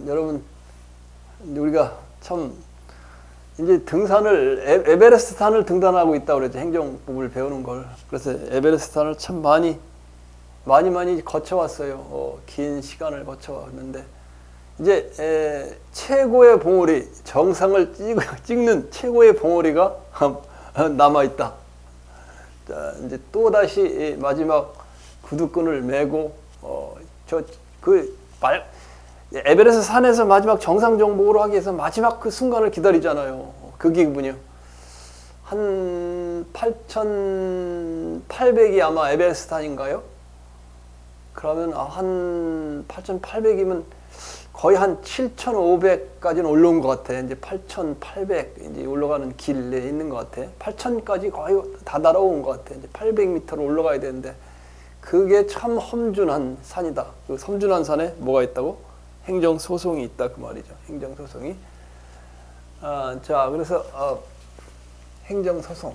여러분, 우리가 참 이제 등산을 에베레스트 산을 등단하고 있다고 그랬죠. 행정법을 배우는 걸. 그래서 에베레스트 산을 참 많이 거쳐왔어요. 긴 시간을 거쳐왔는데 이제 최고의 봉우리, 정상을 찍는 최고의 봉우리가 남아 있다. 자, 이제 또 다시 마지막 구두끈을 메고 에베레스트 산에서 마지막 정상 정복으로 하기 위해서 마지막 그 순간을 기다리잖아요. 그 기분이요. 한 8,800이 아마 에베레스트 산인가요? 그러면 한 8,800이면 거의 한 7,500까지는 올라온 것 같아. 이제 8,800 이제 올라가는 길에 있는 것 같아. 8,000까지 거의 다 날아온 것 같아. 이제 800m로 올라가야 되는데 그게 참 험준한 산이다. 그 험준한 산에 뭐가 있다고? 행정소송이 있다 그 말이죠. 행정소송이. 자, 그래서 행정소송.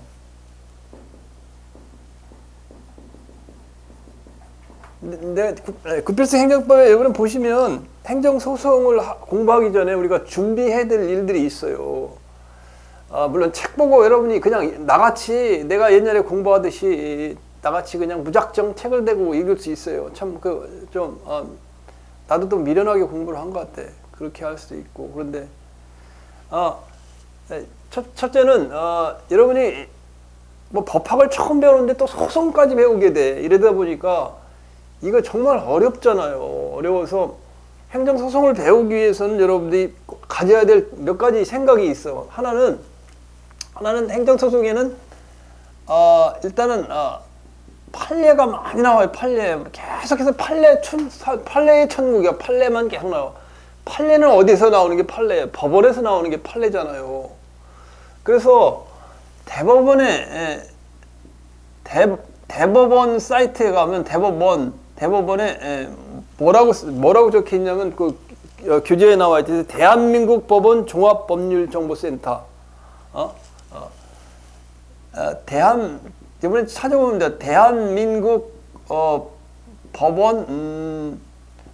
근데 구필수 행정법에 여러분 보시면 행정소송을 공부하기 전에 우리가 준비해야 될 일들이 있어요. 물론 책 보고 여러분이 그냥 나같이 내가 옛날에 공부하듯이 나같이 그냥 무작정 책을 대고 읽을 수 있어요. 참 나도 또 미련하게 공부를 한 것 같아. 그렇게 할 수도 있고. 그런데 첫째는 여러분이 뭐 법학을 처음 배우는데 또 소송까지 배우게 돼. 이러다 보니까 이거 정말 어렵잖아요. 어려워서 행정소송을 배우기 위해서는 여러분들이 가져야 될 몇 가지 생각이 있어. 하나는 행정소송에는 일단은 판례가 많이 나와요. 판례 계속해서 판례의 천국이야. 판례만 계속 나와. 판례는 어디서 나오는 게 판례예요? 법원에서 나오는 게 판례잖아요. 그래서 대법원 사이트에 가면 대법원에 뭐라고 적혀 있냐면 그 교재에 나와 있듯이 대한민국 법원 종합법률정보센터. 이번에 찾아보면 돼. 대한민국 법원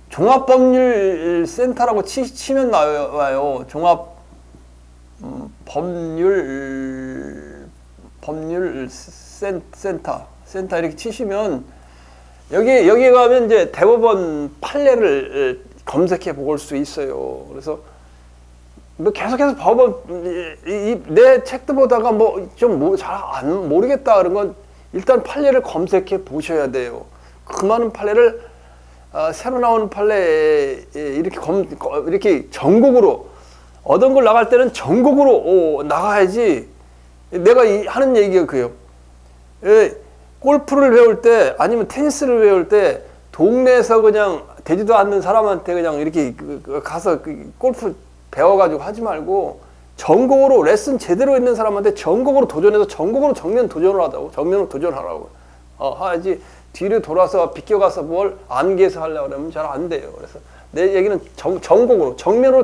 종합법률센터라고 치면 나와요. 법률센터 이렇게 치시면 여기 가면 이제 대법원 판례를 검색해 볼 수 있어요. 그래서 뭐 계속해서 법원 내 책도 보다가 잘 모르겠다 그런 건 일단 판례를 검색해 보셔야 돼요. 그 많은 판례를 새로 나오는 판례 이렇게 전국으로 어떤 걸 나갈 때는 전국으로 나가야지. 내가 하는 얘기가 그래요. 골프를 배울 때 아니면 테니스를 배울 때 동네에서 그냥 되지도 않는 사람한테 그냥 이렇게 가서 골프 배워가지고 하지 말고 전국으로 레슨 제대로 있는 사람한테 전국으로 도전해서 전국으로 정면 도전을 하자고. 정면으로 도전하라고. 하야지 뒤로 돌아서 비껴가서 뭘 안개에서 하려고 그러면 잘 안 돼요. 그래서 내 얘기는 전국으로 전국으로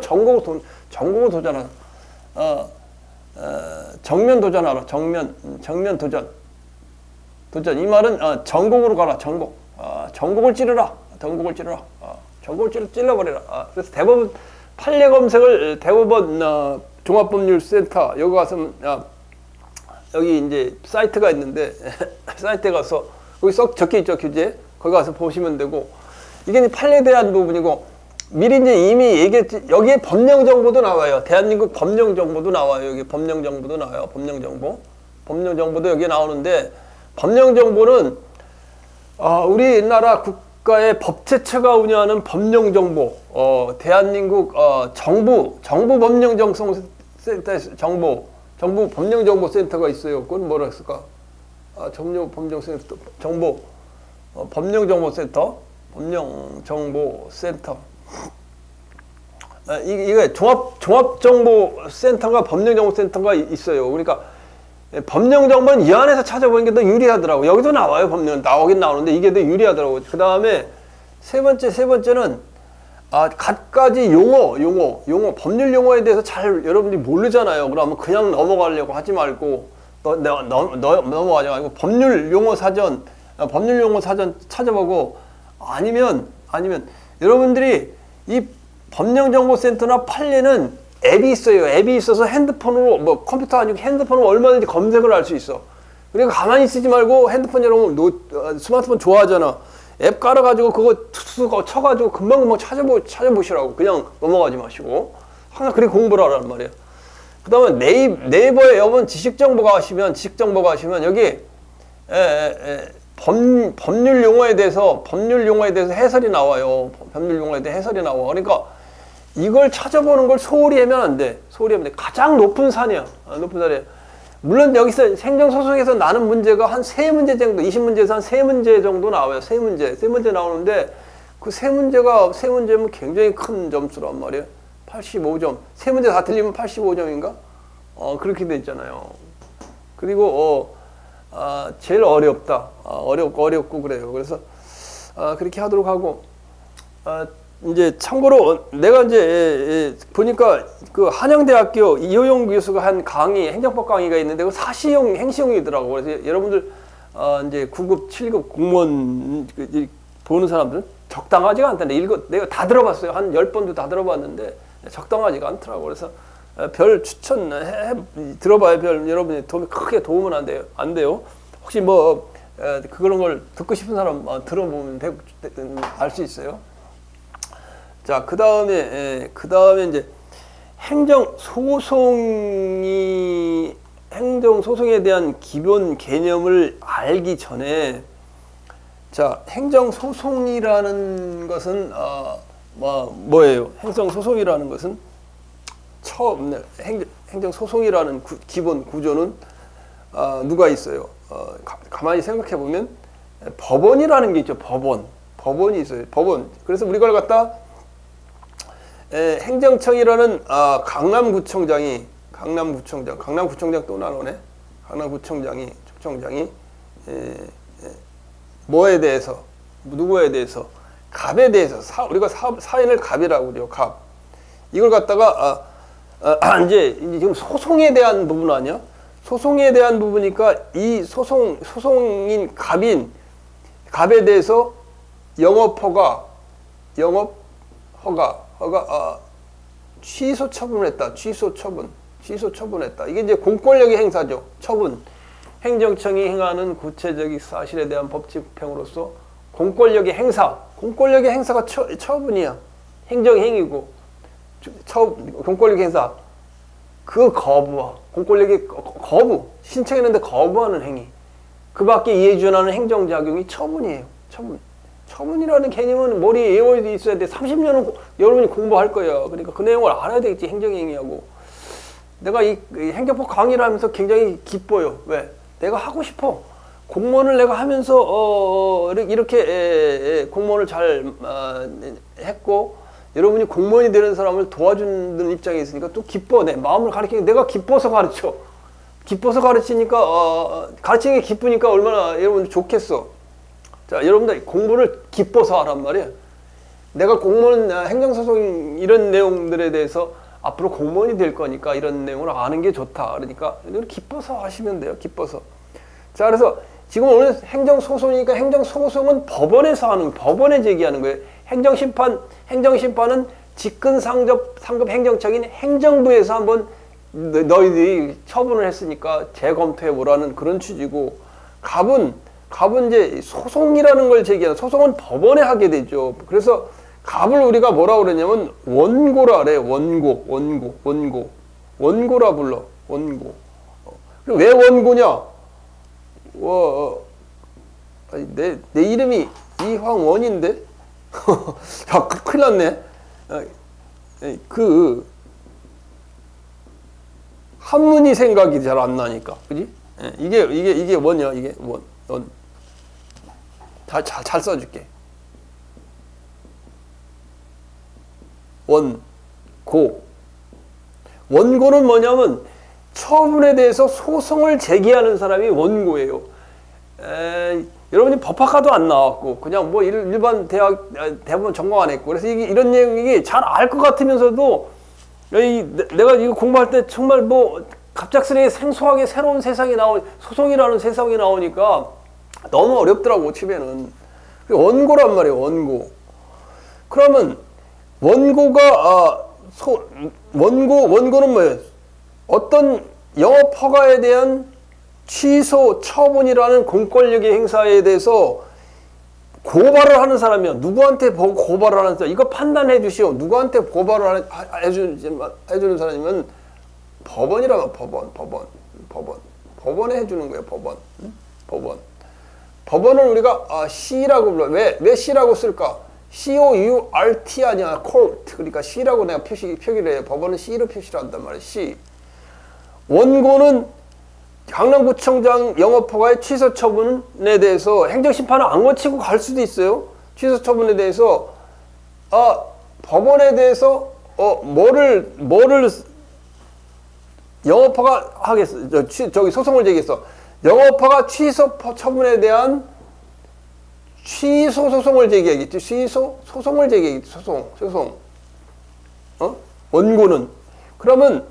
도전하라. 정면 도전하라. 정면 도전. 이 말은 전국으로 가라. 전국을 찌르라. 전국을 찔러버리라. 그래서 대법원 판례 검색을 대법원 종합법률센터 여기 가서 여기 이제 사이트가 있는데 사이트에 가서 거기 썩 적혀 있죠. 교재. 거기 가서 보시면 되고 이게 이제 판례에 대한 부분이고 미리 이제 이미 얘기했지. 여기에 법령 정보도 나와요. 대한민국 법령 정보도 나와요. 여기 법령 정보도 나와요. 법령 정보도 여기 나오는데 법령 정보는 우리나라 국가의 법제처가 운영하는 법령 정보, 대한민국 정부 법령 정보센터 정부 법령 정보센터가 있어요. 그건 뭐라 했을까? 법령 정보센터. 이게 종합정보센터가 법령정보센터가 있어요. 그러니까 법령정보는 이 안에서 찾아보는 게 더 유리하더라고. 여기도 나와요. 법령 나오긴 나오는데 이게 더 유리하더라고. 그 다음에 세 번째는 갖가지 용어 법률 용어에 대해서 잘 여러분들이 모르잖아요. 그러면 그냥 넘어가려고 하지 말고 넘어가지 말고 법률 용어 사전 찾아보고 아니면 여러분들이 이 법령정보센터나 판례는 앱이 있어요. 앱이 있어서 핸드폰으로, 뭐 컴퓨터 아니고 핸드폰으로 얼마든지 검색을 할 수 있어. 그러니까 가만히 있지 말고 핸드폰 여러분 스마트폰 좋아하잖아. 앱 깔아가지고 그거 툭툭 쳐가지고 금방금방 찾아보시라고. 그냥 넘어가지 마시고 항상 그렇게 공부를 하란 말이에요. 그 다음에 네이버에 여러분 지식정보가 하시면 여기 법률 용어에 대해서 해설이 나와요. 법률 용어에 대해 해설이 나와. 그러니까 이걸 찾아보는 걸 소홀히 하면 안 돼. 가장 높은 산이야. 높은 산이야. 물론 여기서 행정소송에서 나는 문제가 한 3문제 정도, 20문제에서 한 3문제 정도 나와요. 3문제 나오는데 그 3문제면 굉장히 큰 점수란 말이에요. 85점. 3문제 다 틀리면 85점인가? 그렇게 돼 있잖아요. 그리고 제일 어렵다. 어렵고 그래요. 그래서 그렇게 하도록 하고 이제 참고로 내가 이제 보니까 그 한양대학교 이호영 교수가 한 강의, 행정법 강의가 있는데 그 사시형 행시형이더라고. 그래서 여러분들 이제 9급, 7급 공무원 보는 사람들은 적당하지가 않다. 내가 다 들어봤어요. 한 10번도 다 들어봤는데 적당하지가 않더라고. 그래서 별 들어봐야 여러분이 크게 도움은 안 돼요. 혹시 뭐 그런 걸 듣고 싶은 사람 들어보면 알 수 있어요. 자, 그 다음에 이제 행정소송에 대한 기본 개념을 알기 전에, 자, 행정소송이라는 것은 뭐예요? 행정소송이라는 것은 행정소송이라는 기본 구조는 누가 있어요? 가만히 생각해 보면 법원이라는 게 있죠. 법원이 있어요. 법원. 그래서 우리 걸 갖다 행정청이라는 강남구청장 또 나오네. 강남구청장이 뭐에 대해서, 누구에 대해서, 갑에 대해서, 우리가 사인을 갑이라고 그래요. 갑. 이걸 갖다가 이제 지금 소송에 대한 부분 아니야? 소송에 대한 부분이니까 이 소송인 갑에 대해서 영업허가 취소 처분했다. 취소 처분했다. 이게 이제 공권력의 행사죠. 처분. 행정청이 행하는 구체적인 사실에 대한 법집행으로서 공권력의 행사가 처분이야. 행정행위고 공권력 행사. 그 공권력의 신청했는데 거부하는 행위. 그 밖에 이에 준하는 행정작용이 처분이에요. 처분이라는 개념은 머리에 외워 있어야 돼. 30년은 여러분이 공부할 거야. 그러니까 그 내용을 알아야 되겠지. 행정행위하고. 내가 이 행정법 강의를 하면서 굉장히 기뻐요. 왜? 내가 하고 싶어. 공무원을 내가 하면서 이렇게 공무원을 잘 했고, 여러분이 공무원이 되는 사람을 도와주는 입장에 있으니까 또 기뻐. 내 마음을 가르치니까 내가 기뻐서 가르쳐. 기뻐서 가르치니까 가르치는 게 기쁘니까 얼마나 여러분 좋겠어. 자, 여러분들 공부를 기뻐서 하란 말이에요. 내가 공무원, 행정소송 이런 내용들에 대해서 앞으로 공무원이 될 거니까 이런 내용을 아는 게 좋다. 그러니까 기뻐서 하시면 돼요. 기뻐서. 자, 그래서 지금 오늘 행정소송이니까 행정소송은 법원에 제기하는 거예요. 행정심판은 직근 상급 행정청인 행정부에서 한번 너희들이 처분을 했으니까 재검토해 보라는 그런 취지고, 갑은 이제 소송이라는 걸 제기하는, 소송은 법원에 하게 되죠. 그래서 갑을 우리가 뭐라고 그러냐면 원고라 그래요. 원고라 불러. 원고. 왜 원고냐? 내 이름이 이황원인데? 야, 큰일 났네. 한문이 생각이 잘 안 나니까. 그지? 이게 원이야. 이게 원. 잘 써줄게. 원고는 뭐냐면 처분에 대해서 소송을 제기하는 사람이 원고예요. 여러분이 법학과도 안 나왔고 그냥 뭐 일반 대법원 전공 안 했고, 그래서 이런 내용이 잘 알 것 같으면서도 내가 이거 공부할 때 정말 뭐 갑작스레 생소하게 새로운 세상이 소송이라는 세상이 나오니까 너무 어렵더라고. 처음에는 원고란 말이에요. 원고. 그러면 원고가 원고는 뭐예요? 어떤 영업 허가에 대한 취소, 처분이라는 공권력의 행사에 대해서 고발을 하는 사람이요. 누구한테 고발을 하는 사람? 이거 판단해 주시오. 누구한테 고발을 해주는 사람이면 법원이라면 법원에 해주는 거예요. 법원. 법원을 우리가 C라고 불러요. 왜 C라고 쓸까? COURT 아니야. court. 그러니까 C라고 내가 표기를 해요. 법원은 C로 표시를 한단 말이에요. C. 원고는 강남구청장 영업허가의 취소 처분에 대해서 행정심판을 안 거치고 갈 수도 있어요. 취소 처분에 대해서 법원에 대해서 뭐를 영업허가 하겠어. 저기 소송을 제기했어. 영업허가 취소 처분에 대한 취소 소송을 제기하겠지. 취소 소송을 제기하겠지. 소송. 원고는 그러면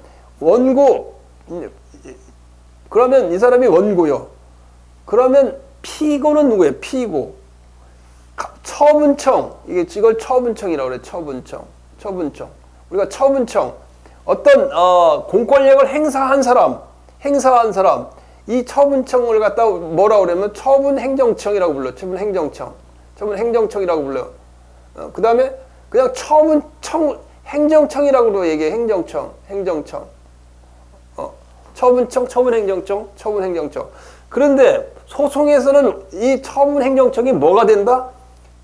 그러면 이 사람이 원고요. 그러면 피고는 누구예요? 피고. 처분청. 이걸 처분청이라고 그래. 처분청. 우리가 처분청. 어떤 공권력을 행사한 사람. 이 처분청을 갖다 뭐라고 그러면 처분행정청이라고 불러요. 처분행정청이라고 불러요. 그 다음에 그냥 행정청이라고 얘기해. 행정청. 처분청, 처분행정청. 그런데 소송에서는 이 처분행정청이 뭐가 된다?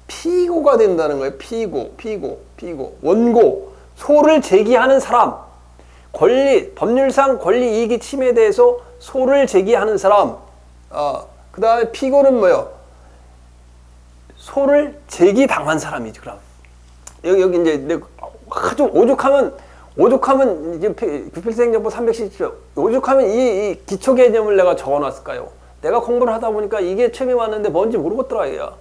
피고가 된다는 거예요. 피고. 원고. 소를 제기하는 사람. 법률상 권리 이익이 침해돼서 소를 제기하는 사람. 그 다음에 피고는 뭐요? 소를 제기당한 사람이지, 그럼. 여기 이제 아주 오죽하면 이제 부필시행정법 317조 오죽하면 이 기초 개념을 내가 적어놨을까요? 내가 공부를 하다 보니까 이게 처음에 왔는데 뭔지 모르겠더라 이야.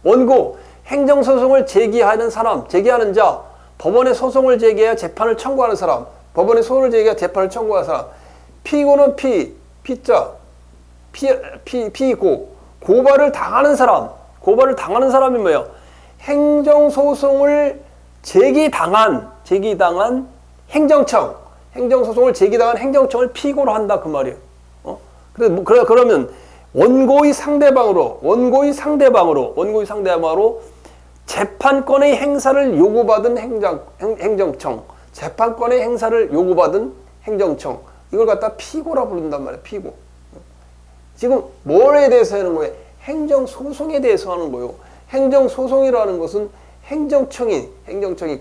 원고, 행정소송을 제기하는 사람, 제기하는 자, 법원에 소송을 제기해야 재판을 청구하는 사람, 법원에 소송을 제기해야 재판을 청구하는 사람, 피고는 피고, 고발을 당하는 사람이 뭐예요? 행정소송을 제기당한 행정소송을 제기당한 행정청을 피고로 한다 그 말이에요. 그러면 원고의 상대방으로 재판권의 행사를 요구받은 행정청, 재판권의 행사를 요구받은 행정청, 이걸 갖다 피고라 부른단 말이에요. 피고. 지금 뭐에 대해서 하는 거예요? 행정소송에 대해서 하는 거예요. 행정소송이라는 것은 행정청이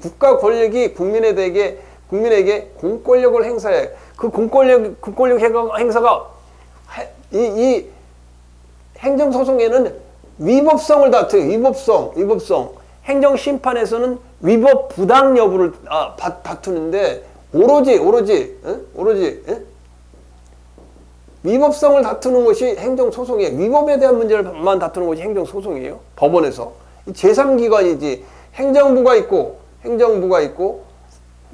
국가 권력이 국민에게 공권력을 행사해. 그 공권력 행사가 이 행정소송에는 위법성을 다투요. 위법성. 행정심판에서는 위법 부당 여부를 다투는데 오로지 위법성을 다투는 것이 행정소송이에요. 위법에 대한 문제를만 다투는 것이 행정소송이에요. 법원에서. 제3기관이지. 행정부가 있고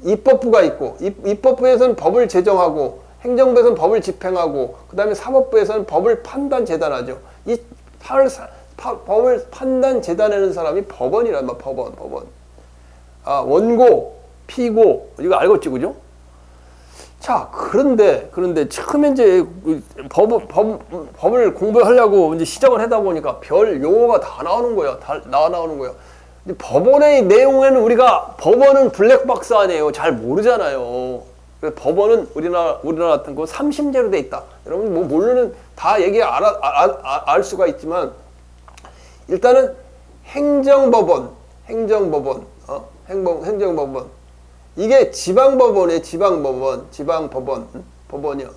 입법부가 있고 입법부에서는 법을 제정하고 행정부에서는 법을 집행하고 그 다음에 사법부에서는 법을 판단 재단하죠. 이 법을 판단 재단하는 사람이 법원이란 말이야. 법원. 원고, 피고 이거 알겠지, 그죠? 자, 그런데 처음에 이제 법을 공부하려고 이제 시작을 하다 보니까 별 용어가 다 나오는 거야. 법원의 내용에는 법원은 블랙박스 아니에요. 잘 모르잖아요. 그래서 법원은 우리나라 같은 거 3심제로 돼 있다. 여러분 뭐 모르는 다 알 수가 있지만 일단은 행정법원. 이게 법원이야.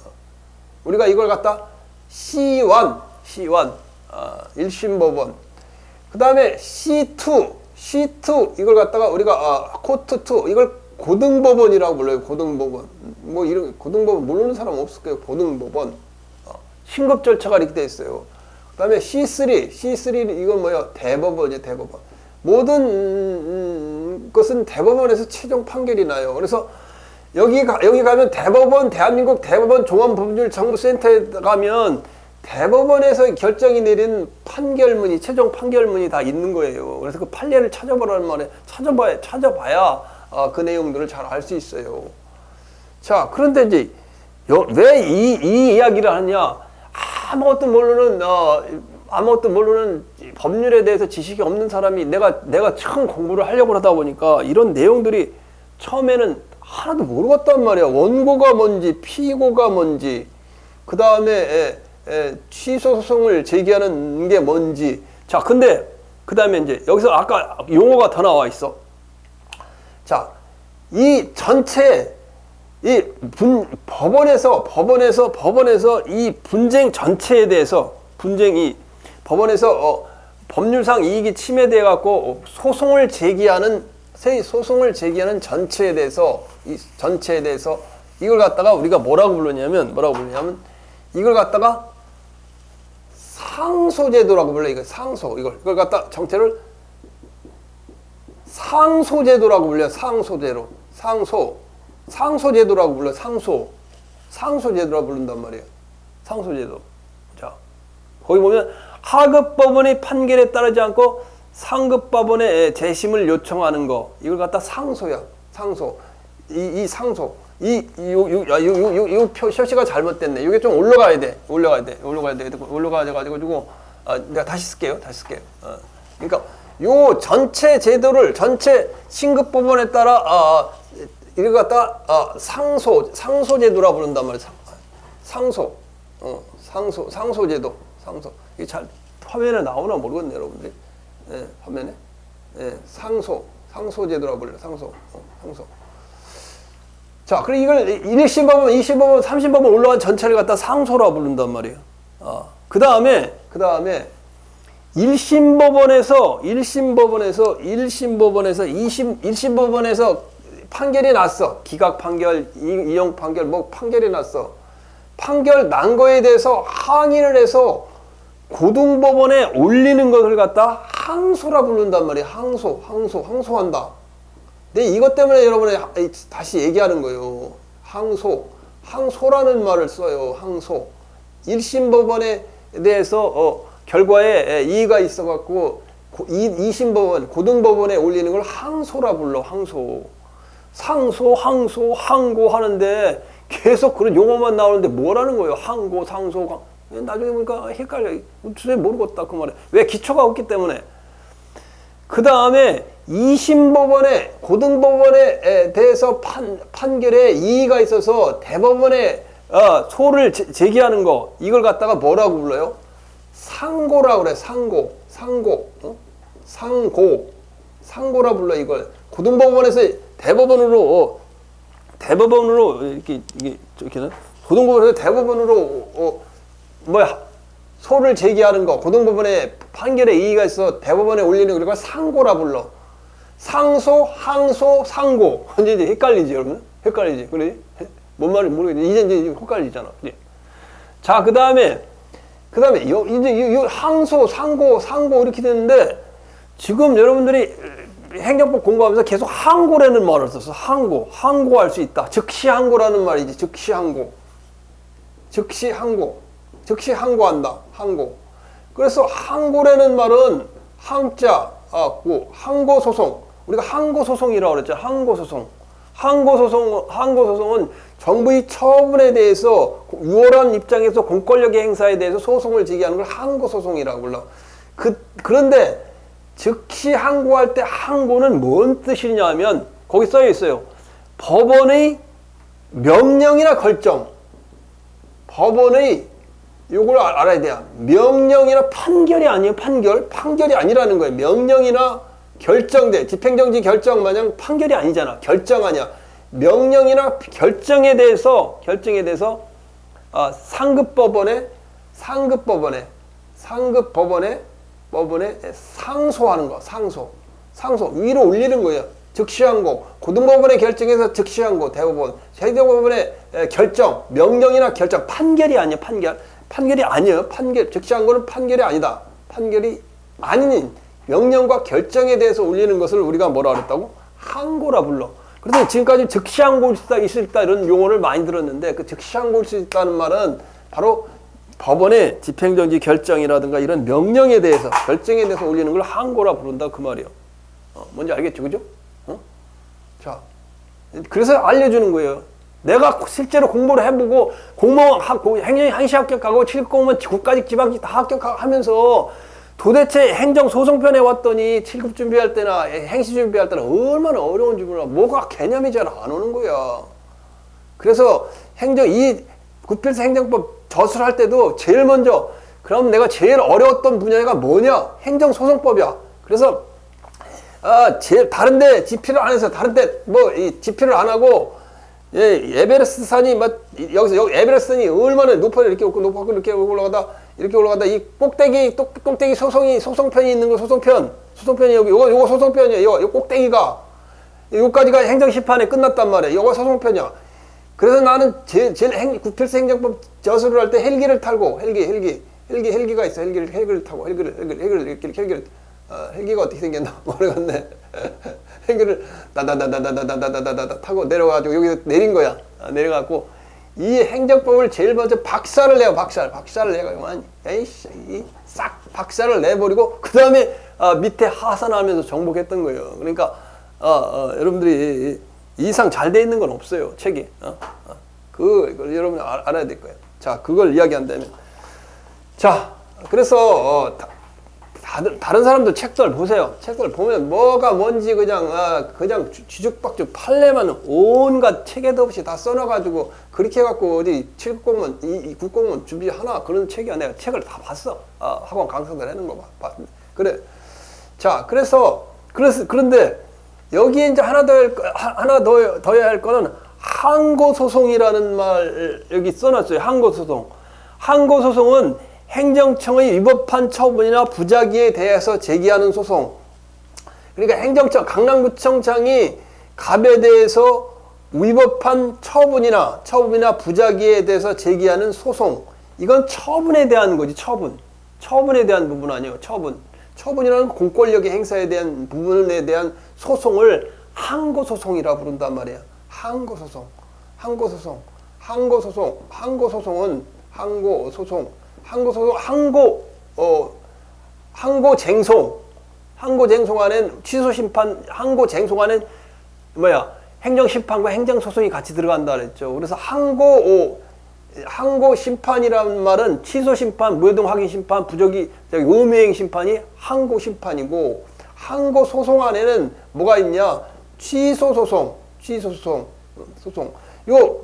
우리가 이걸 갖다 C1, 1심 법원. 그 다음에 C2 이걸 갖다가 우리가 코트 2 이걸 고등법원이라고 불러요. 고등법원. 뭐 이런 고등법원 모르는 사람 없을 거예요. 고등법원. 신급 절차가 이렇게 돼 있어요. 그 다음에 C3 이건 뭐예요? 대법원이에요. 대법원. 모든 것은 대법원에서 최종 판결이 나요. 그래서 여기 가면 대한민국 대법원 종합법률정보센터에 가면 대법원에서 결정이 내린 판결문이 최종 판결문이 다 있는 거예요. 그래서 그 판례를 찾아보라는 말에 찾아봐야 그 내용들을 잘 알 수 있어요. 자, 그런데 이제 왜 이 이야기를 하냐? 아무것도 모르는 법률에 대해서 지식이 없는 사람이 내가 처음 공부를 하려고 하다 보니까 이런 내용들이 처음에는 하나도 모르겠단 말이야. 원고가 뭔지, 피고가 뭔지, 그 다음에 취소 소송을 제기하는 게 뭔지. 자, 근데 그 다음에 이제 여기서 아까 용어가 더 나와 있어. 자, 이 전체 법원에서 이 분쟁 전체에 대해서 법원에서 법률상 이익이 침해돼 갖고 소송을 제기하는 전체에 대해서 이걸 갖다가 우리가 뭐라고 부르냐면 이걸 갖다가 상소제도라고 불러. 이걸 갖다 정체를 상소제도라고 불려. 상소제도라고 불러. 상소제도라고 부른단 말이에요. 상소제도. 자, 거기 보면 하급법원의 판결에 따르지 않고 상급법원에 재심을 요청하는 거, 이걸 갖다 상소야. 상소. 이 상소. 이 표시가 잘못됐네. 이게 좀 올라가야 돼. 올라가가지고 내가 다시 쓸게요. 그러니까 요 전체 제도를 전체 신급법원에 따라 이걸 갖다 상소제도라 부른단 말이야. 상소제도. 이게 잘 화면에 나오나 모르겠네, 여러분들이. 화면에. 상소제도라 불러. 상소. 자, 그리고 이걸 1심법원, 2심법원, 3심법원 올라간 전체를 갖다 상소라 부른단 말이에요. 그 다음에 1심법원에서 판결이 났어. 기각 판결, 이용 판결, 판결이 났어. 판결 난 거에 대해서 항의를 해서 고등법원에 올리는 것을 갖다 항소라 부른단 말이에요. 항소한다. 근데 이것 때문에 여러분이 다시 얘기하는 거예요. 항소라는 말을 써요. 항소. 1심 법원에 대해서 결과에 이의가 있어갖고 2심 법원, 고등법원에 올리는 걸 항소라 불러. 상소, 항고 하는데 계속 그런 용어만 나오는데 뭐라는 거예요? 항고, 상소. 나중에 보니까 헷갈려. 도저히 모르겠다 그 말에. 왜? 기초가 없기 때문에. 그 다음에 2심 법원에, 고등법원에 대해서 판결에 이의가 있어서 대법원에 소를 제기하는 거, 이걸 갖다가 뭐라고 불러요? 상고라고 그래. 상고라 불러. 이걸 고등법원에서 대법원으로 이렇게는 고등법원에서 대법원으로 소를 제기하는 거, 고등법원에 판결에 이의가 있어 대법원에 올리는 걸 상고라 불러. 상소, 항소, 상고. 이제 헷갈리지, 여러분? 헷갈리지, 그래? 뭔 말인지 모르겠지. 이제 헷갈리잖아. 자, 그 다음에 이제 항소, 상고 이렇게 되는데 지금 여러분들이 행정법 공부하면서 계속 항고라는 말을 썼어. 항고할 수 있다. 즉시 항고라는 말이지. 즉시 항고한다. 항고. 그래서 항고라는 말은 항자, 항고소송. 우리가 항고소송이라고 그랬잖아. 항고소송은 정부의 처분에 대해서 유월한 입장에서 공권력의 행사에 대해서 소송을 제기하는 걸 항고소송이라고 불러. 그런데 즉시 항고할 때 항고는 뭔 뜻이냐면 거기 써 있어요. 법원의 명령이나 결정. 법원의 요걸 알아야 돼요. 명령이나 판결이 아니에요. 판결이 아니라는 거예요. 명령이나 결정돼. 집행정지 결정 마냥 판결이 아니잖아. 결정 아니야. 명령이나 결정에 대해서 상급법원에 상소하는 거. 상소 위로 올리는 거예요. 즉시항고. 고등법원의 결정에서 즉시항고. 대법원, 행정법원의 결정, 명령이나 결정, 판결이 아니에요. 판결이 아니에요. 즉시항고는 판결이 아니다. 판결이 아닌 명령과 결정에 대해서 올리는 것을 우리가 뭐라 그랬다고? 항고라 불러. 그래서 지금까지 즉시항고일 수 있다 이런 용어를 많이 들었는데 그 즉시항고일 수 있다는 말은 바로 법원의 집행정지 결정이라든가 이런 명령에 대해서, 결정에 대해서 올리는 걸 항고라 부른다 그 말이에요. 뭔지 알겠죠? 그죠? 자, 그래서 알려주는 거예요. 내가 실제로 공부를 해보고 공무원 행정 한시 합격하고 7공무원 국가직 지방직 다 합격하면서 도대체 행정 소송편에 왔더니 7급 준비할 때나 행시 준비할 때는 얼마나 어려운지 몰라. 뭐가 개념이 잘 안 오는 거야. 그래서 이 구필수 행정법 저술할 때도 제일 먼저 그럼 내가 제일 어려웠던 분야가 뭐냐? 행정소송법이야. 그래서 제일 다른데 집필을 안 해서 다른데 뭐 집필을 안 하고 에베레스트 산이 막 여기 에베레스트 산이 얼마나 높아 이렇게 올라가다 이 꼭대기 소송편이 있는 거 소송편이 여기 요거 소송편이야. 요 꼭대기가 요까지가 행정심판에 끝났단 말이야. 요거 소송편이야. 그래서 나는 제일 구필수 행정법 저술을 할 때 헬기를 타고 헬기가 있어. 헬기를 타고 헬기가 어떻게 생겼나 모르겠네. 헬기를 다다다다다다다다다 타고 내려가지고 여기 내린 거야. 내려가고 이 행정법을 제일 먼저 박살을 내요. 박살을 내가지고 싹 박살을 내버리고 그 다음에 밑에 하산하면서 정복했던 거예요. 그러니까 여러분들이 이상 잘 돼 있는 건 없어요. 책이. 그걸 여러분이 알아야 될 거예요. 자, 그걸 이야기한다면. 자, 그래서 다른 사람들 책들 보세요. 책들 보면 뭐가 뭔지 그냥 쥐죽박죽 판례만 온갖 체계도 없이 다 써놔가지고 그렇게 해갖고 어디 7공무원, 9공무원 준비하나 그런 책이야. 내가 책을 다 봤어. 학원 강사들 하는 거 봤는데. 그래. 자, 그런데 여기에 이제 하나 더 해야 할 거는 항고소송이라는 말 여기 써놨어요. 항고소송은 행정청의 위법한 처분이나 부작위에 대해서 제기하는 소송. 그러니까 강남구청장이 갑에 대해서 위법한 처분이나 부작위에 대해서 제기하는 소송. 이건 처분에 대한 거지. 처분에 대한 부분 아니에요. 처분이라는 공권력의 행사에 대한 부분에 대한 소송을 항고소송이라 부른단 말이야. 항고쟁송 안엔 취소심판, 항고쟁송안엔 행정심판과 행정소송이 같이 들어간다 그랬죠. 그래서 항고심판이라는 말은 취소심판, 무효등 확인심판, 의무행심판이 항고심판이고, 항고소송 안에는 뭐가 있냐? 취소소송. 요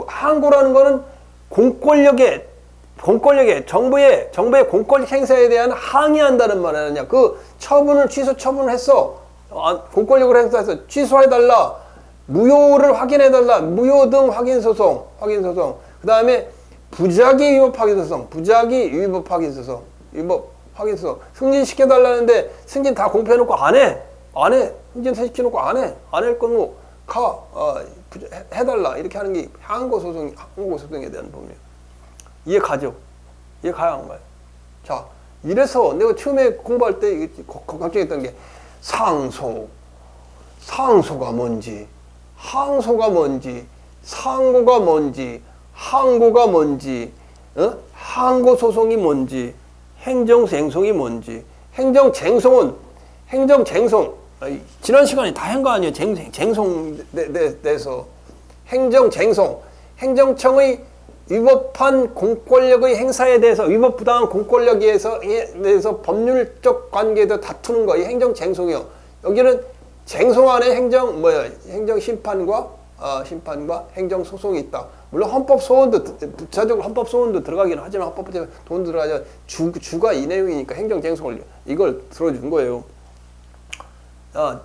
항고라는 거는 공권력의 정부의 공권력 행사에 대한 항의한다는 말 아니냐. 그 처분을 했어. 공권력을 행사해서 취소해달라. 무효를 확인해달라. 무효등 확인소송. 그 다음에 부작위 위법 확인소송. 승진시켜달라는데 승진 다 공표해놓고 안 해. 승진 시켜놓고 안 해. 안 할 거면 해달라. 이렇게 하는 게 항고소송에 대한 법이에요. 이해 가요, 안 가요? 자, 이래서 내가 처음에 공부할 때 걱정했던 게 상소가 뭔지, 항소가 뭔지, 상고가 뭔지, 항고가 뭔지, 항고소송이 뭔지, 행정쟁송이 뭔지. 행정쟁송 지난 시간에 다 한 거 아니에요? 쟁송에 대해서. 행정청의 위법한 공권력의 행사에 대해서, 위법부당한 공권력에 대해서 법률적 관계에 대해서 다투는 거, 이 행정쟁송이요. 여기는 쟁송 안에 행정심판과 행정소송이 있다. 물론 부차적으로 헌법소원도 들어가긴 하지만 헌법에 돈 들어가죠. 주가 이 내용이니까 행정쟁송을 이걸 들어준 거예요.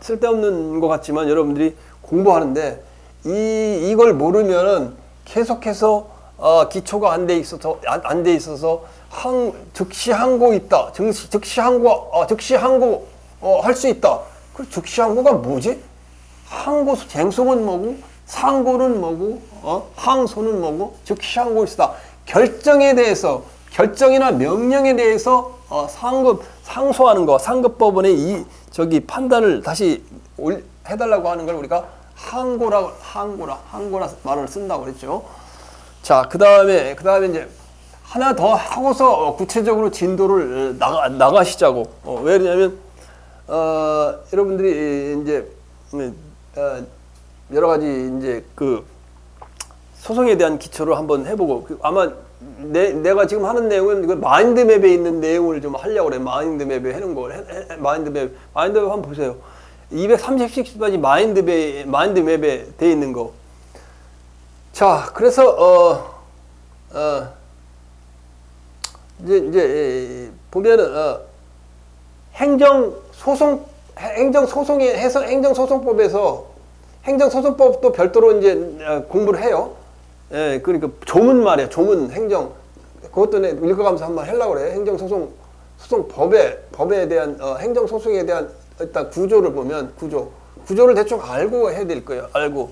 쓸데없는 것 같지만 여러분들이 공부하는데 이걸 모르면은 계속해서 기초가 안 돼 있어서 즉시 항고 있다. 즉시 항고 할 수 있다. 그 즉시 항고가 뭐지? 쟁송은 뭐고, 상고는 뭐고, 항소는 뭐고, 즉시 항고 있다. 결정이나 명령에 대해서 상소하는 거, 상급법원의 판단을 다시 해달라고 하는 걸 우리가 항고라 말을 쓴다고 그랬죠. 자, 그 다음에 이제 하나 더 하고서 구체적으로 진도를 나가시자고. 왜냐면 여러분들이 이제 여러 가지 이제 그 소송에 대한 기초를 한번 해보고 아마 내가 지금 하는 내용은 이거 마인드맵에 있는 내용을 좀 하려고 그래. 마인드맵에 해놓은 걸 마인드맵 한번 보세요. 230시까지 마인드맵에 돼 있는 거. 자, 그래서 이제 보면은 행정소송법에서 행정소송법도 별도로 이제 공부를 해요. 예, 그러니까 조문 말이야. 조문 행정. 그것도 내 읽어가면서 한번 하려고 그래. 법에 대한 행정소송에 대한 일단 구조를 보면 구조를 대충 알고 해야 될 거예요. 알고.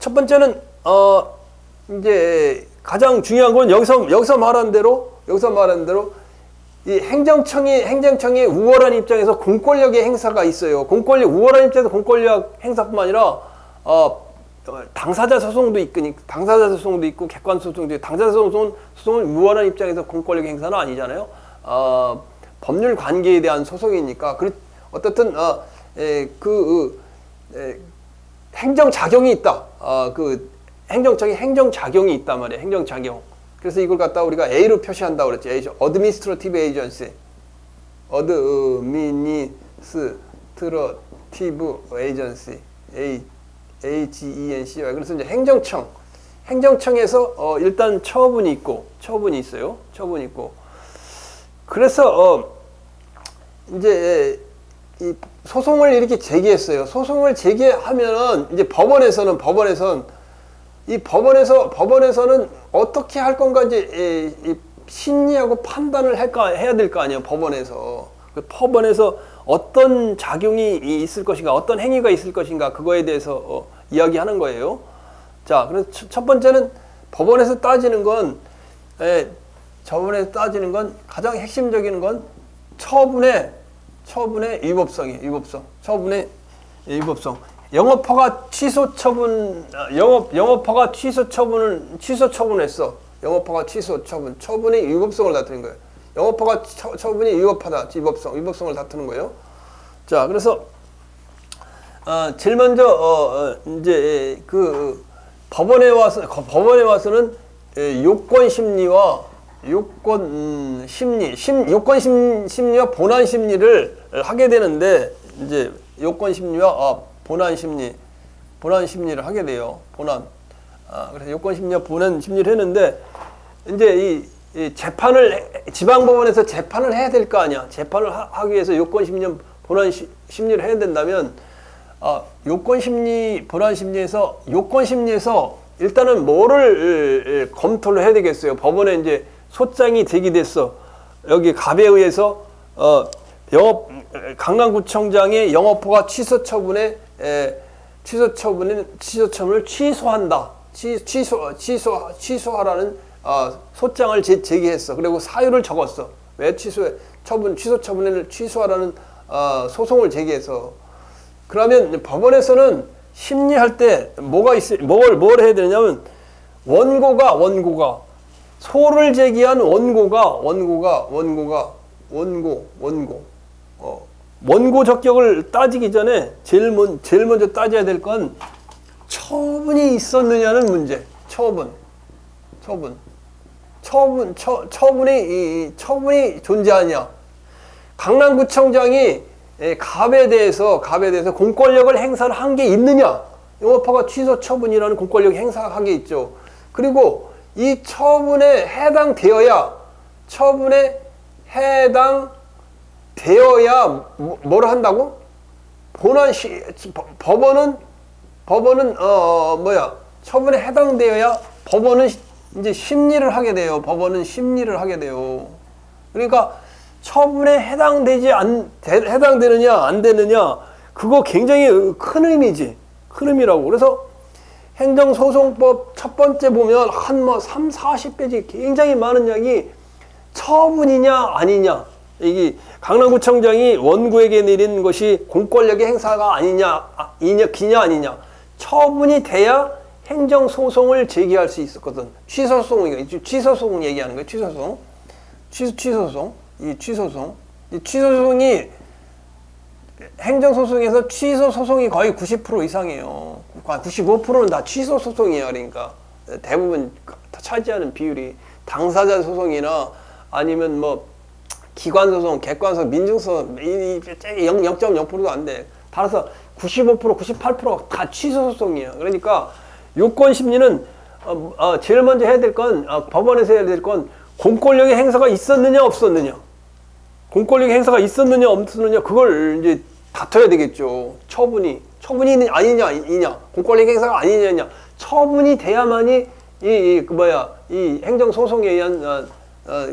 첫 번째는 이제 가장 중요한 건 여기서 말한 대로 이 행정청이 우월한 입장에서 공권력의 행사가 있어요. 우월한 입장에서 공권력 행사뿐만 아니라 당사자 소송도 있고 객관 소송도 있고 당사자 소송은 우월한 입장에서 공권력 행사는 아니잖아요. 법률 관계에 대한 소송이니까 어떻든 행정 작용이 있다. 행정청이 행정 작용이 있단 말이에요. 행정 작용. 그래서 이걸 갖다 우리가 A로 표시한다고 그랬죠. Administrative Agency. Administrative Agency. AGENCY. 그래서 이제 행정청에서 일단 처분이 있어요. 처분이 있고. 그래서 이제 이 소송을 이렇게 제기했어요. 소송을 제기하면은 이제 법원에서는 어떻게 할 건가 이제 심리하고 판단을 해야 될 거 아니에요. 법원에서 어떤 작용이 있을 것인가, 어떤 행위가 있을 것인가 그거에 대해서 이야기하는 거예요. 자, 그래서 첫 번째는 법원에서 따지는 건 가장 핵심적인 건 처분의 위법성이에요. 처분의 위법성. 영업허가 취소 처분했어. 영업허가 취소 처분의 위법성을 다투는 거예요. 영업허가 처분이 위법하다. 위법성을 다투는 거예요. 자, 그래서 제일 먼저 이제 그 법원에 와서는 요건 심리와 본안 심리를 하게 되는데 이제 요건 심리와 본안 심리를 하게 돼요. 그래서 요건 심리와 본안 심리를 했는데 이제 이 지방법원에서 재판을 해야 될 거 아니야. 재판을 하기 위해서 요건 심리, 본안 심리를 해야 된다면 요건 심리, 본안 심리에서 일단은 뭐를 검토를 해야 되겠어요. 법원에 이제 소장이 제기됐어. 여기 갑에 의해서 강남구청장의 영업허가 취소처분을 취소한다. 취소하라는 소장을 제기했어. 그리고 사유를 적었어. 왜 취소 처분을 취소하라는 소송을 제기해서. 그러면 법원에서는 심리할 때 뭘 해야 되냐면 소를 제기한 원고 적격을 따지기 전에 제일 먼저 따져야 될 건 처분이 있었느냐는 문제. 처분이 존재하냐. 강남구청장이 갑에 대해서 공권력을 행사를 한 게 있느냐. 영업허가 취소 처분이라는 공권력 행사한 게 있죠. 그리고 이 처분에 해당되어야 뭘 한다고? 처분에 해당되어야 법원은 이제 심리를 하게 돼요. 그러니까 처분에 해당되느냐 안 되느냐 그거 굉장히 큰 의미라고. 그래서 행정소송법 첫 번째 보면 한 3, 40페이지 굉장히 많은 이야기 처분이냐 아니냐. 이게 강남구청장이 원고에게 내린 것이 공권력의 행사가 아니냐 아니냐. 처분이 돼야 행정소송을 제기할 수 있었거든. 취소소송 얘기하는 거예요. 취소소송. 이 취소소송이 행정소송에서 취소 소송이 거의 90% 이상이에요. 95%는 다 취소 소송이에요. 그러니까 대부분 차지하는 비율이 당사자 소송이나 아니면 뭐 기관 소송, 객관 소송, 민증소송 0.0%도 안 돼. 따라서 95%, 98%가 다 취소 소송이에요. 그러니까 요건 심리는 제일 먼저 해야 될 건 법원에서 해야 될 건 공권력의 행사가 있었느냐 없었느냐. 공권력의 행사가 있었느냐 없었느냐 그걸 이제 다퉈야 되겠죠. 처분이 아니냐 공권력 행사가 아니냐 처분이 돼야만이 이 행정 소송에 의한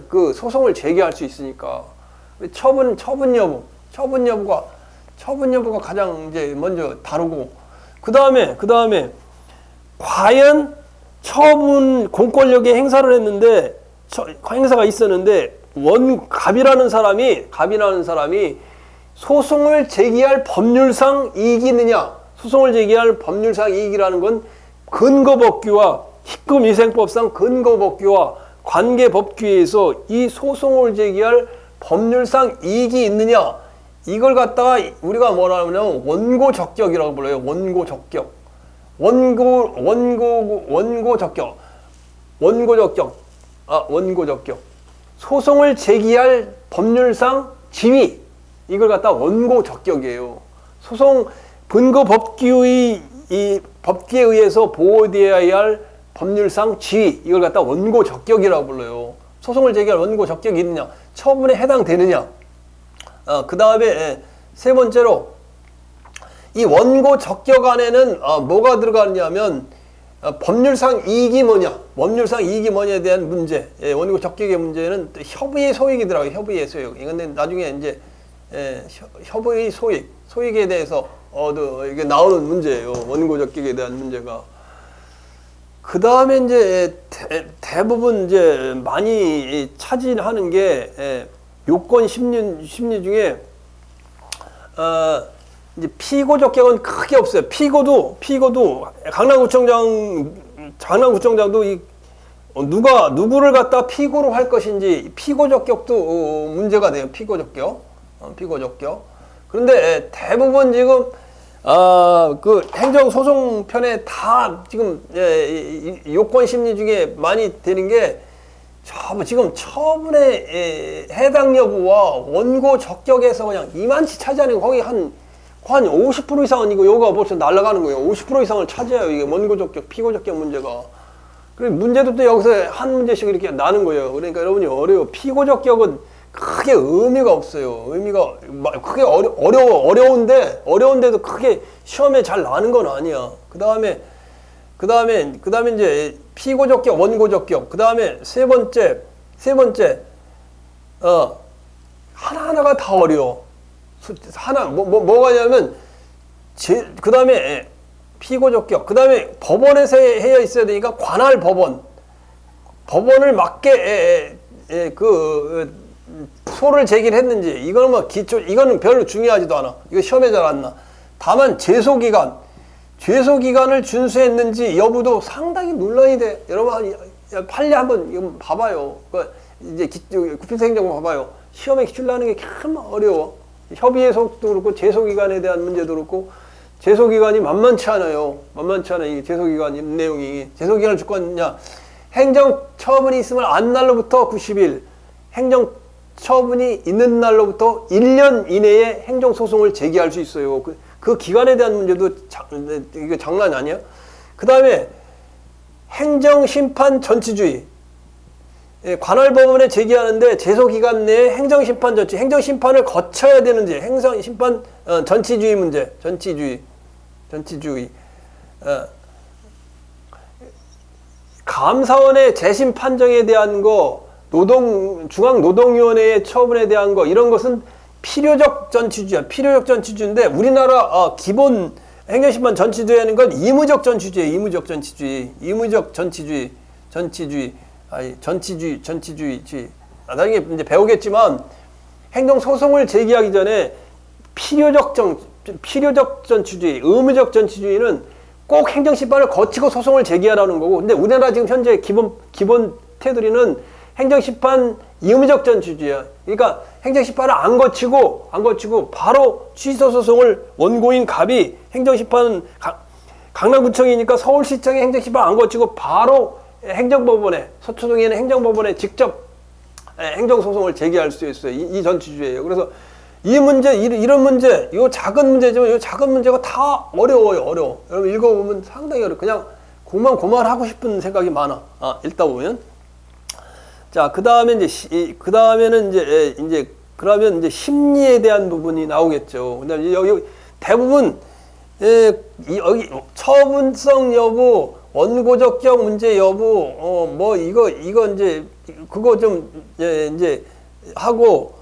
그 소송을 제기할 수 있으니까 처분 여부가 가장 이제 먼저 다루고 그 다음에 과연 공권력의 행사를 했는데 행사가 있었는데 갑이라는 사람이 소송을 제기할 법률상 이익이 있느냐? 소송을 제기할 법률상 이익이라는 건 근거법규와 희금위생법상 근거법규와 관계법규에서 이 소송을 제기할 법률상 이익이 있느냐? 이걸 갖다가 우리가 뭐라 하냐면 원고적격이라고 불러요. 원고적격. 원고적격. 소송을 제기할 법률상 지위. 이걸 갖다 원고적격이에요. 소송 근거 법규에 의해서 보호되어야 할 법률상 지위. 이걸 갖다 원고적격이라고 불러요. 소송을 제기할 원고적격이 있느냐? 처분에 해당되느냐? 그 다음에 세 번째로 이 원고적격 안에는 뭐가 들어가느냐면 법률상 이익이 뭐냐? 법률상 이익이 뭐냐에 대한 문제. 원고적격의 문제는 협의의 소익이 들어가요. 협의의 소익. 이건 나중에 이제 협의의 소익에 대해서 이게 나오는 문제예요. 원고적격에 대한 문제가. 그 다음에 이제 대부분 이제 많이 차지하는 게 요건 심리 중에 이제 피고적격은 크게 없어요. 피고도 강남구청장도 누구를 갖다 피고로 할 것인지 피고적격도 문제가 돼요. 피고적격. 그런데 대부분 지금 그 행정소송편에 다 지금 요건 심리 중에 많이 되는 게 지금 처분의 해당 여부와 원고 적격에서 그냥 이만치 차지하는 거기 한 50% 이상은 이거 요가 벌써 날아가는 거예요. 50% 이상을 차지해요. 이게 원고 적격, 피고 적격 문제가. 그리고 문제도 또 여기서 한 문제씩 이렇게 나는 거예요. 그러니까 여러분이 어려워. 피고 적격은 크게 의미가 없어요. 의미가 크게 어려운데도 크게 시험에 잘 나는 건 아니야. 그 다음에 이제 피고 적격, 원고 적격. 그 다음에 세 번째 하나하나가 다 어려워. 뭐가냐면 그 다음에 피고 적격. 그 다음에 법원에서 해야 있어야 되니까 관할 법원을 맞게 소를 제기를 했는지 이거는 뭐 이거는 별로 중요하지도 않아. 이거 시험에 잘 안 나. 다만 죄소기간을 준수했는지 여부도 상당히 논란이 돼. 여러분 판례 한번 이거 봐봐요. 이제 구필생정 봐봐요. 시험에 기출나는 게 참 어려워. 협의의 속도 그렇고 죄소기간에 대한 문제도 그렇고 죄소기간이 만만치 않아요. 이게 죄소기간 내용이. 죄소기간을 줄 거냐. 행정처분이 있으면 안 날로부터 90일, 행정처분이 있는 날로부터 1년 이내에 행정소송을 제기할 수 있어요. 그 기간에 대한 문제도 이게 장난이 아니야. 그 다음에 행정심판 전치주의. 관할법원에 제기하는데 제소기간 내에 행정심판 전치, 행정심판을 거쳐야 되는지, 행정심판 전치주의 문제, 전치주의. 감사원의 재심 판정에 대한 거, 중앙노동위원회의 처분에 대한 거, 이런 것은 필요적 전치주의야. 필요적 전치주의인데 우리나라 기본 행정심판 전치주의하는 건 이무적 전치주의. 나중에 이제 배우겠지만 행정소송을 제기하기 전에 필요적 전치주의, 의무적 전치주의는 꼭 행정심판을 거치고 소송을 제기하라는 거고, 근데 우리나라 지금 현재 기본 테두리는 행정심판 의무적 전취주의야. 그러니까 행정심판을 안 거치고 바로 취소 소송을 원고인 갑이 행정심판 강남구청이니까 서울시청의 행정심판 안 거치고 바로 행정법원에 서초동에는 행정법원에 직접 행정소송을 제기할 수 있어요. 이 전취주의예요. 그래서 이 문제, 이런 문제, 이거 작은 문제지만 이 작은 문제가 다 어려워요. 여러분 읽어보면 상당히 어려워. 그냥 고만 하고 싶은 생각이 많아. 읽다 보면. 자, 그 다음에는 그러면 이제 심리에 대한 부분이 나오겠죠. 그다음에 여기 대부분 여기 처분성 여부, 원고적격 문제 여부, 뭐 이거 이제 그거 좀 이제 하고,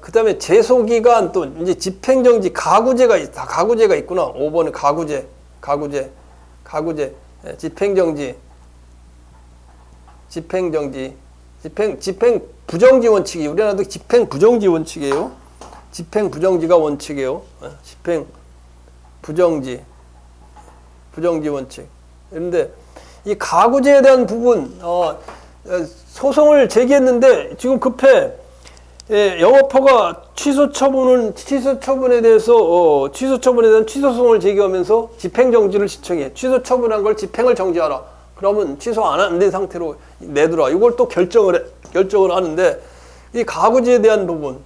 그다음에 제소기간 또 이제 집행정지 가구제가 있구나. 5번은 가구제, 집행 부정지 원칙이 우리나라도 집행 부정지 원칙이에요. 집행 부정지가 원칙이에요. 집행 부정지 원칙. 그런데 이 가구제에 대한 부분 소송을 제기했는데 지금 급해. 영업허가 취소 처분에 대한 취소 소송을 제기하면서 집행 정지를 신청해. 취소 처분한 걸 집행을 정지하라. 그러면 취소 안 된 상태로 내두라. 이걸 또 결정을 하는데 이 가구제에 대한 부분,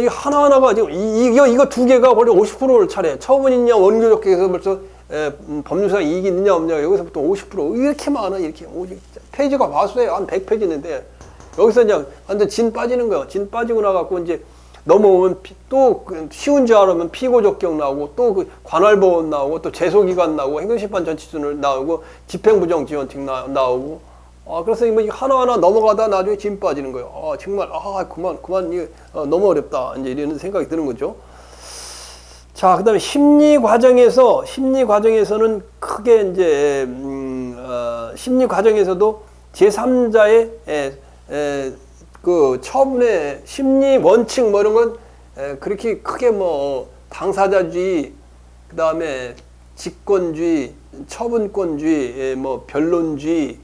이 하나하나가 지금 이거 두 개가 벌써 50%를 차례. 처분 있냐 원고적 계에서 벌써 법률상 이익이 있느냐 없느냐 여기서부터 50% 이렇게 많아. 이렇게 페이지가 봐수해요. 한 100페이지인데 여기서 그냥 완전 진 빠지는 거예요. 진 빠지고 나갖고 이제 넘어오면 또 쉬운 줄 알으면 피고적격 나오고 또 그 관할보원 나오고 또 제소기간 나오고 행정심판 전치준을 나오고 집행부정지원칙 나오고 그래서 뭐 하나하나 넘어가다 나중에 진 빠지는 거예요. 정말 그만 이게 너무 어렵다 이제 이런 생각이 드는 거죠. 자, 그다음에 심리 과정에서는 크게 이제 심리 과정에서도 제3자의 그 처분의 심리 원칙 뭐 이런 건 그렇게 크게 뭐 당사자주의, 그 다음에 직권주의, 처분권주의, 뭐 변론주의,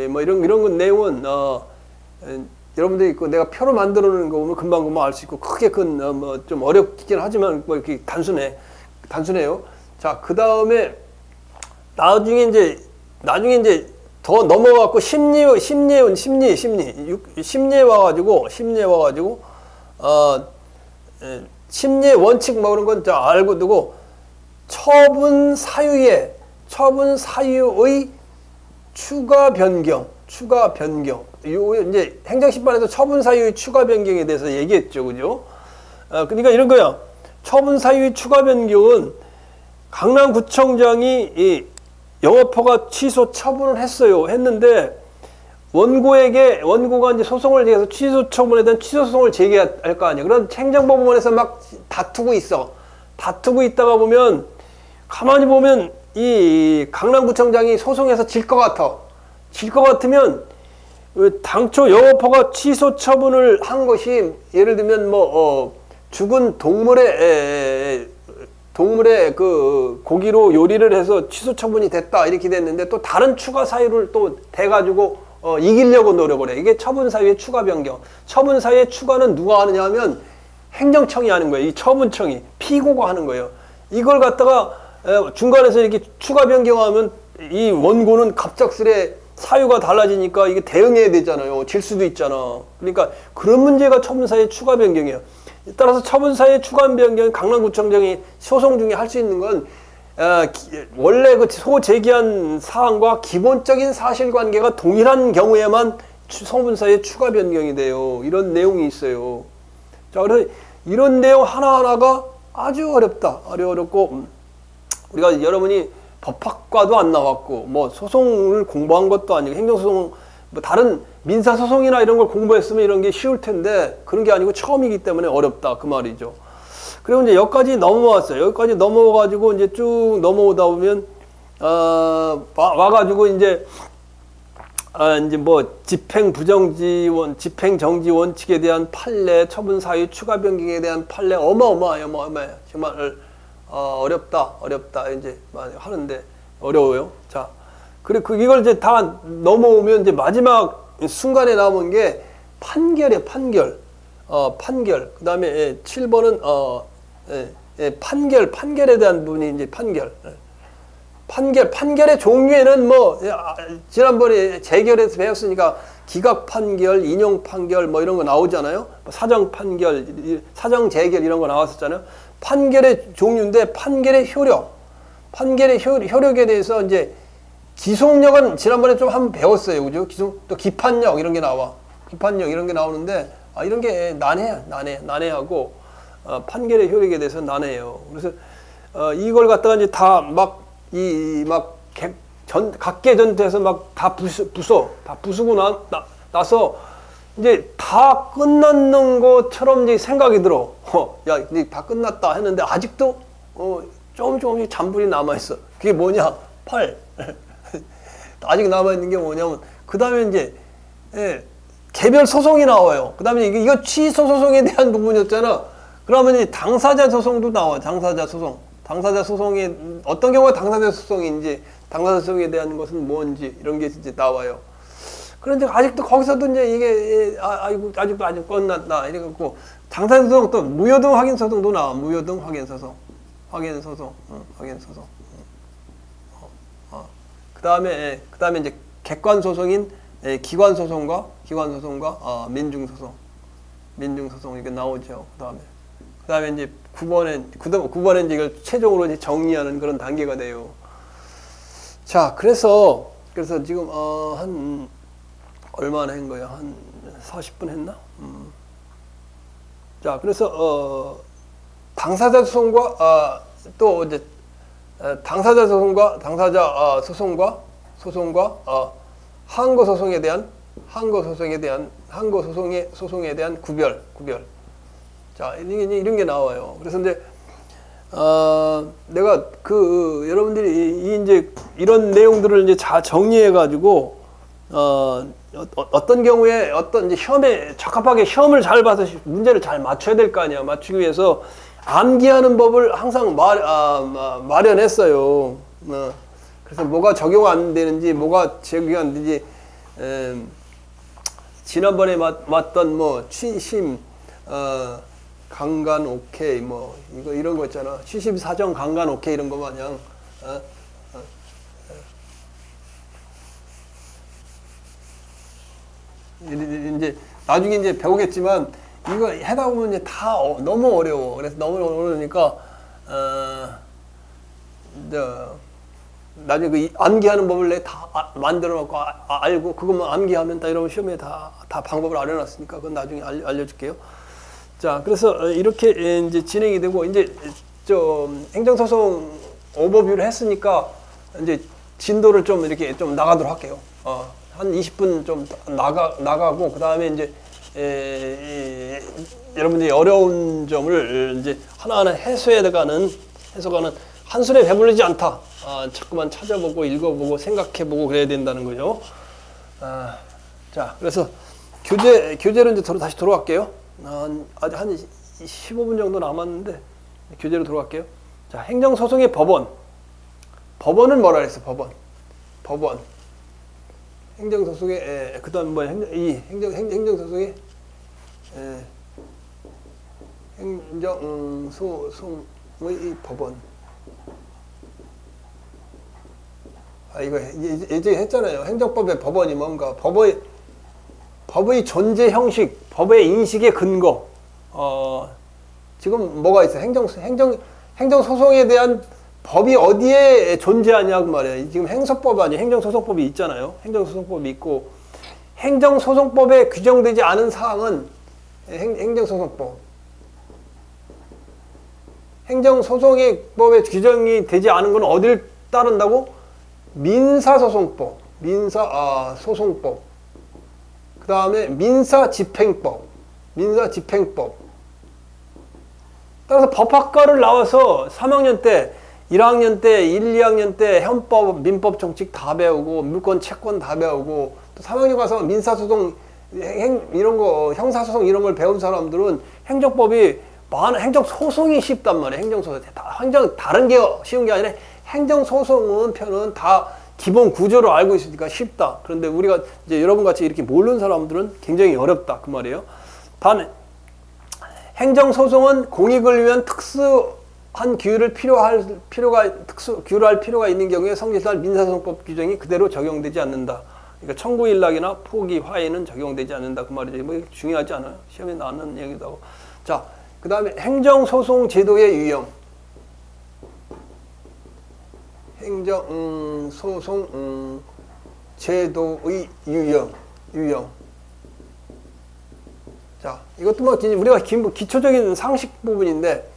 뭐 이런 건 내용은 여러분들이 내가 표로 만들어 놓은 거 보면 금방 알 수 있고 크게 큰 뭐 좀 어렵긴 하지만 뭐 이렇게 단순해요. 자, 그 다음에 나중에 이제 더 넘어갖고 심리에 와가지고 심리의 원칙 뭐 그런 건 알고 두고 처분 사유의 추가 변경. 요 이제 행정심판에서 처분 사유의 추가 변경에 대해서 얘기했죠, 그죠? 그러니까 이런 거야. 처분 사유의 추가 변경은 강남구청장이 이 영업허가 취소 처분을 했는데 원고가 이제 소송을 제기해서 취소 처분에 대한 취소 소송을 제기할 거 아니에요. 그런 행정법원에서 막 다투고 있다가 보면 가만히 보면 이 강남구청장이 소송에서 질 것 같으면 당초 영업허가 취소 처분을 한 것이 예를 들면 뭐 죽은 동물의 그 고기로 요리를 해서 취소 처분이 됐다 이렇게 됐는데 또 다른 추가 사유를 또 대가지고 이기려고 노력을 해. 이게 처분 사유의 추가 변경. 처분 사유의 추가는 누가 하느냐 하면 행정청이 하는 거예요. 이 처분청이 피고가 하는 거예요. 이걸 갖다가 중간에서 이렇게 추가 변경하면 이 원고는 갑작스레 사유가 달라지니까 이게 대응해야 되잖아요. 질 수도 있잖아. 그러니까 그런 문제가 처분 사유의 추가 변경이에요. 따라서 처분사의 추가 변경 강남구청장이 소송 중에 할 수 있는 건 원래 그 소제기한 사항과 기본적인 사실관계가 동일한 경우에만 처분사의 추가 변경이 돼요. 이런 내용이 있어요. 자, 그래서 이런 내용 하나하나가 아주 어렵고 우리가 여러분이 법학과도 안 나왔고 뭐 소송을 공부한 것도 아니고 행정소송 뭐 다른 민사소송이나 이런 걸 공부했으면 이런 게 쉬울 텐데 그런 게 아니고 처음이기 때문에 어렵다 그 말이죠. 그리고 이제 여기까지 넘어왔어요. 여기까지 넘어가지고 이제 쭉 넘어오다 보면 와가지고 이제 뭐 집행정지 원칙에 대한 판례, 처분 사유 추가 변경에 대한 판례 어마어마해요. 정말 어렵다 이제 하는데 어려워요. 자, 그리고 이걸 이제 다 넘어오면 이제 마지막 순간에 남은 게 판결이에요. 판결. 판결. 그 다음에 7번은 판결에 대한 부분이 이제 판결. 판결의 종류에는 뭐 지난번에 재결에서 배웠으니까 기각 판결, 인용 판결 뭐 이런 거 나오잖아요. 사정 판결, 사정 재결 이런 거 나왔었잖아요. 판결의 종류인데 판결의 효력, 판결의 효력에 대해서 이제 기속력은 지난번에 좀 한번 배웠어요, 그죠? 또 기판력 이런 게 나와, 기판력 이런 게 나오는데 이런 게 난해하고 판결의 효력에 대해서 난해해요. 그래서 이걸 갖다가 이제 다 각계 전투에서 막 다 부수고 나서 이제 다 끝났는 것처럼 이제 생각이 들어. 야, 이제 다 끝났다 했는데 아직도 조금씩 잔불이 남아 있어. 그게 뭐냐? 팔. 아직 남아 있는 게 뭐냐면 그 다음에 이제 개별 소송이 나와요. 그 다음에 이거 취소 소송에 대한 부분이었잖아. 그러면 이제 당사자 소송도 나와. 당사자 소송. 당사자 소송에 어떤 경우가 당사자 소송인지, 당사자 소송에 대한 것은 뭔지 이런 게 이제 나와요. 그런데 아직도 거기서도 이제 이게 아직도 끝났다 이래갖고 당사자 소송 또 무효등 확인 소송도 나와. 무효등 확인 소송, 확인 소송. 그다음에 이제 객관 소송인 기관 소송과 민중 소송 이게 나오죠. 그다음에 이제 9번에 이제 이걸 최종으로 이제 정리하는 그런 단계가 돼요. 자, 그래서 지금 한 얼마나 한 거야? 한 40분 했나? 자, 그래서 당사자 소송과 또 이제 당사자 소송과 항고 소송에 대한 구별. 자, 이런 게 나와요. 그래서 이제 내가 여러분들이 이제 이런 내용들을 이제 잘 정리해 가지고 어떤 경우에 이제 시험에 적합하게 시험을 잘 봐서 문제를 잘 맞춰야 될 거 아니야. 맞추기 위해서 암기하는 법을 항상 마련했어요. 그래서 뭐가 적용 안 되는지, 뭐가 적용 안 되는지, 지난번에 맞던 뭐 취심, 강간 오케이, 뭐 이런 거 있잖아. 취심 사정 강간 오케이 이런 거 마냥. 이제 나중에 이제 배우겠지만 이거 하다 보면 이제 다 너무 어려워. 그래서 너무 어려우니까 나중에 그 암기하는 법을 내가 다 만들어 놓고 알고 그것만 암기하면 다 이러면 시험에 다 방법을 알려놨으니까 그건 나중에 알려줄게요. 자, 그래서 이렇게 이제 진행이 되고 이제 행정소송 오버뷰를 했으니까 이제 진도를 좀 이렇게 좀 나가도록 할게요. 한 20분 좀 나가고 그 다음에 이제 여러분들이 어려운 점을 이제 하나하나 해소가는 한순에 배불리지 않다. 자꾸만 찾아보고 읽어보고 생각해보고 그래야 된다는 거죠. 자, 그래서 교재로 이제 다시 돌아갈게요. 아직 한 15분 정도 남았는데 교재로 돌아갈게요. 자, 행정소송의 법원은 뭐라 그랬어? 법원. 행정소송의 그다음 뭐 행정소송의 행정소송의 법원. 이거 예전에 했잖아요. 행정법의 법원이 뭔가 법의 존재 형식, 법의 인식의 근거. 지금 뭐가 있어? 행정소송에 대한 법이 어디에 존재하냐고 말이야. 지금 행소법 아니야. 행정소송법이 있잖아요. 행정소송법이 있고 행정소송법에 규정되지 않은 사항은 행정소송법. 행정소송의 법에 규정이 되지 않은 건 어디를 따른다고? 민사소송법. 소송법. 그 다음에 민사집행법. 따라서 법학과를 나와서 3학년 때 1학년 때, 1, 2학년 때 헌법, 민법, 정칙 다 배우고 물권, 채권 다 배우고 또 3학년 가서 민사소송, 이런 거, 형사소송 이런 걸 배운 사람들은 행정법이 행정소송이 쉽단 말이에요. 행정소송. 다른 게 쉬운 게 아니라 행정소송은 편은 다 기본 구조를 알고 있으니까 쉽다. 그런데 우리가 이제 여러분 같이 이렇게 모르는 사람들은 굉장히 어렵다. 그 말이에요. 단, 행정소송은 공익을 위한 특수한 규율을 규율할 필요가 있는 경우에 성립할 민사소송법 규정이 그대로 적용되지 않는다. 그러니까 청구 일락이나 포기, 화해는 적용되지 않는다. 그 말이죠. 뭐 중요하지 않아요. 시험에 나오는 얘기도 하고. 자, 그 다음에 행정소송 제도의 유형. 행정소송 제도의 유형. 자, 이것도 뭐 우리가 기초적인 상식 부분인데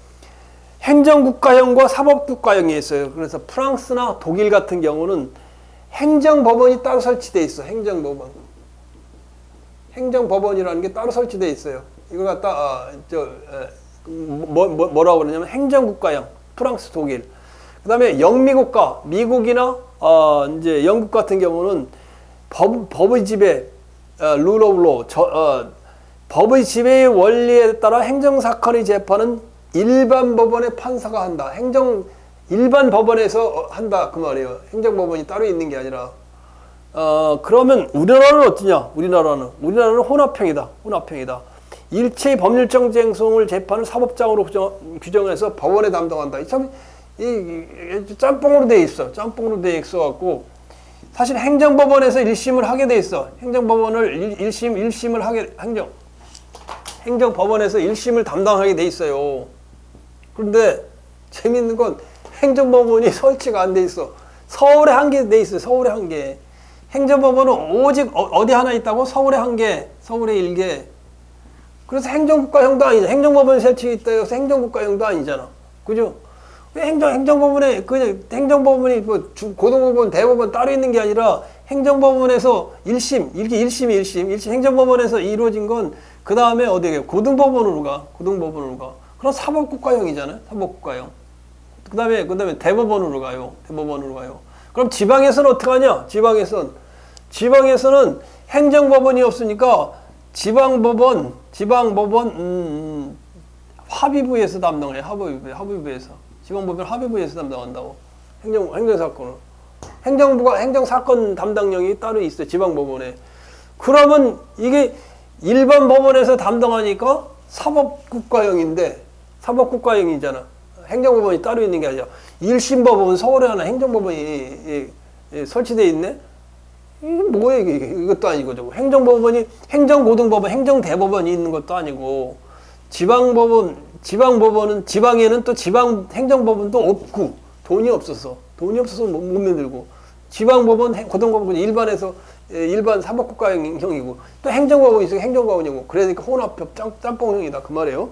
행정국가형과 사법국가형이 있어요. 그래서 프랑스나 독일 같은 경우는 행정법원이 따로 설치되어 있어. 행정법원이라는 게 따로 설치되어 있어요. 이걸 갖다 뭐라고 그러냐면 행정국가형, 프랑스, 독일. 그다음에 영미국가, 미국이나 이제 영국 같은 경우는 법의 지배, rule of law, 법의 지배의 원리에 따라 행정사건의 재판은 일반 법원의 판사가 한다. 일반 법원에서 한다. 그 말이에요. 행정법원이 따로 있는 게 아니라. 그러면 우리나라는 어떠냐? 우리나라는 혼합형이다. 일체의 법률정쟁송을 재판을 사법장으로 규정해서 법원에 담당한다. 이 짬뽕으로 돼 있어. 갖고 사실 행정법원에서 1심을 하게 돼 있어. 행정법원을 1심을 하게 행정법원에서 1심을 담당하게 돼 있어요. 그런데 재밌는 건 행정법원이 설치가 안 돼 있어. 서울에 한 개 돼 있어요. 서울에 한 개. 행정법원은 오직 어디 하나 있다고? 서울에 한 개, 서울에 1개. 그래서 행정국가형도 아니잖아. 행정법원 설치있다 해서 행정국가형도 아니잖아. 그죠? 왜 행정법원에, 그냥 행정법원이 뭐 고등법원, 대법원 따로 있는 게 아니라 행정법원에서 1심, 이렇게 1심, 행정법원에서 이루어진 건 그 다음에 어디에 고등법원으로 가. 그럼 사법국가형이잖아요. 사법국가형. 그 다음에 대법원으로 가요. 그럼 지방에서는 어떻게 하냐? 지방에서는 행정법원이 없으니까 지방법원, 합의부에서 담당을 해. 합의부에서. 지방법원 합의부에서 담당한다고. 행정사건을. 행정사건 담당령이 따로 있어요. 지방법원에. 그러면 이게 일반 법원에서 담당하니까 사법국가형이잖아. 행정법원이 따로 있는 게 아니라 1심법원 서울에 하나 행정법원이 설치되어 있네? 이게 뭐야 이게. 이것도 아니고 저거. 행정고등법원, 행정대법원이 있는 것도 아니고 지방법원은 지방에는 또 행정법원도 없고 돈이 없어서 못 만들고 지방법원, 고등법원 일반 사법국가형이고 또 행정법원이 있으니까 행정법원이고 그러니까 혼합형 짬뽕형이다 그 말이에요.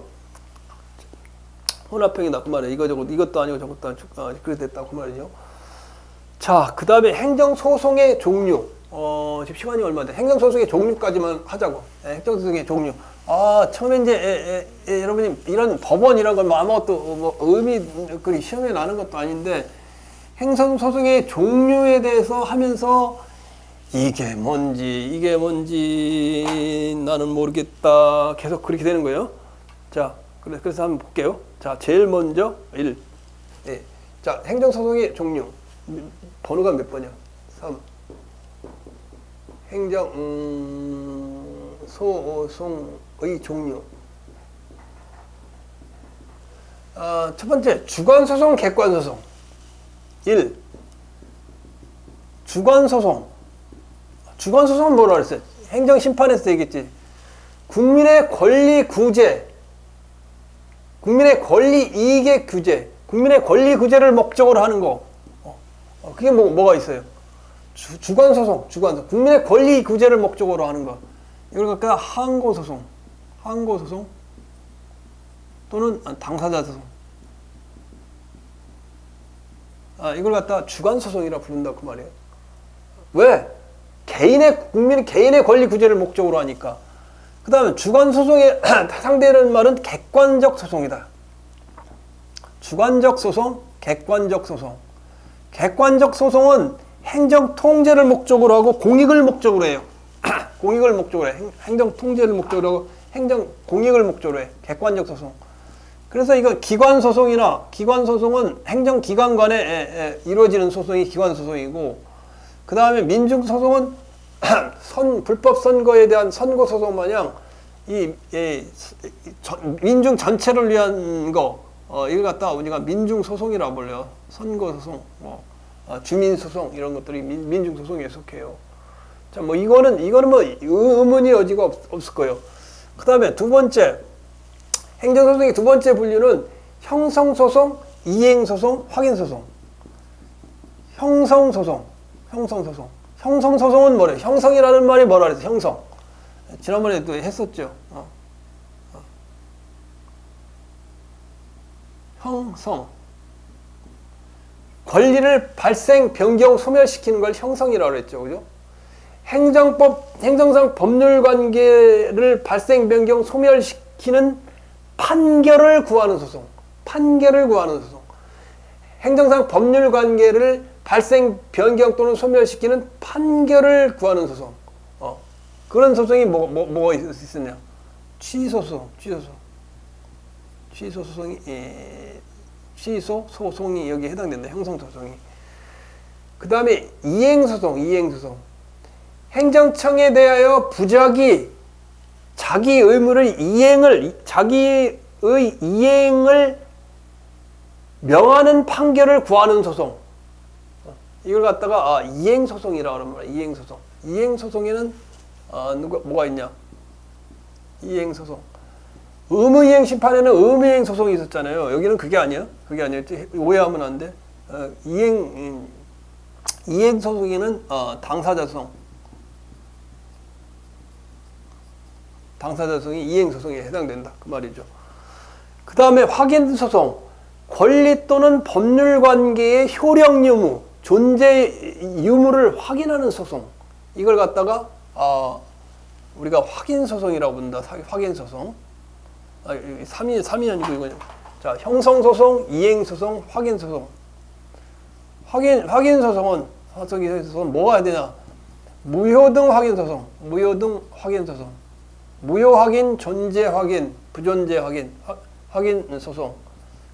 혼합형이다 그 말이에요. 이것도 아니고 저것도 아니고 그래 됐다 그 말이죠. 자, 그 다음에 행정소송의 종류. 지금 시간이 얼마 돼? 행정소송의 종류까지만 하자고. 행정소송의 종류. 처음에 이제 여러분이 이런 법원이란 건 아무것도 그리 시험에 나는 것도 아닌데 행정소송의 종류에 대해서 하면서 이게 뭔지 나는 모르겠다. 계속 그렇게 되는 거예요. 자, 그래서 한번 볼게요. 자, 제일 먼저 1. 예. 자, 행정소송의 종류. 번호가 몇 번이야? 3. 행정소송의 종류. 첫 번째, 주관소송, 객관소송. 1. 주관소송은 뭐라 그랬어요? 행정심판에서 얘기했지. 국민의 권리 구제, 국민의 권리 이익의 규제, 국민의 권리 구제를 목적으로 하는 거. 그게 뭐가 있어요? 주관소송. 국민의 권리 구제를 목적으로 하는 거. 이걸 갖다가 항고소송 또는 당사자소송. 이걸 갖다가 주관소송이라 부른다 그 말이에요. 왜? 개인의 권리 구제를 목적으로 하니까. 그 다음에 주관소송의 상대하는 말은 객관적 소송이다. 주관적 소송, 객관적 소송. 객관적 소송은 행정 통제를 목적으로 하고 공익을 목적으로 해요. 행정 통제를 목적으로 하고 공익을 목적으로 해. 객관적 소송. 그래서 이거 기관소송은 행정기관 간에 이루어지는 소송이 기관소송이고 그 다음에 민중소송은 불법 선거에 대한 선고소송 마냥 민중 전체를 위한 거, 이걸 갖다가 우리가 민중소송이라고 불러요. 선거소송, 주민소송, 이런 것들이 민중소송에 속해요. 자, 뭐, 이거는 뭐, 의문이 여지가 없을 거예요. 그 다음에 두 번째, 행정소송의 두 번째 분류는 형성소송, 이행소송, 확인소송. 형성소송. 형성소송은 뭐래? 형성이라는 말이 뭐라 그랬어? 형성. 지난번에 또 했었죠. 형성. 권리를 발생, 변경, 소멸시키는 걸 형성이라고 그랬죠. 그죠? 행정상 법률 관계를 발생, 변경, 소멸시키는 판결을 구하는 소송. 행정상 법률 관계를 발생, 변경 또는 소멸시키는 판결을 구하는 소송. 그런 소송이 뭐가 있었냐? 취소소송이 여기에 해당된다. 형성소송이. 그 다음에 이행소송. 행정청에 대하여 부작위, 자기의 이행을 명하는 판결을 구하는 소송. 이걸 갖다가 이행소송이라고 하는 거야. 이행소송에는 뭐가 있냐? 이행소송. 의무이행 심판에는 의무이행 소송이 있었잖아요. 여기는 그게 아니야. 오해하면 안 돼. 이행 소송에는 당사자 소송. 당사자 소송이 이행 소송에 해당된다. 그 말이죠. 그 다음에 확인 소송. 권리 또는 법률 관계의 효력 유무, 존재 유무를 확인하는 소송. 이걸 갖다가 우리가 확인 소송이라고 부른다. 확인 소송. 3이 아니고 이거냐. 자, 형성소송, 이행소송, 확인소송. 확인소송은 뭐가 해야 되냐? 무효등 확인소송. 무효 확인, 존재 확인, 부존재 확인, 확인소송.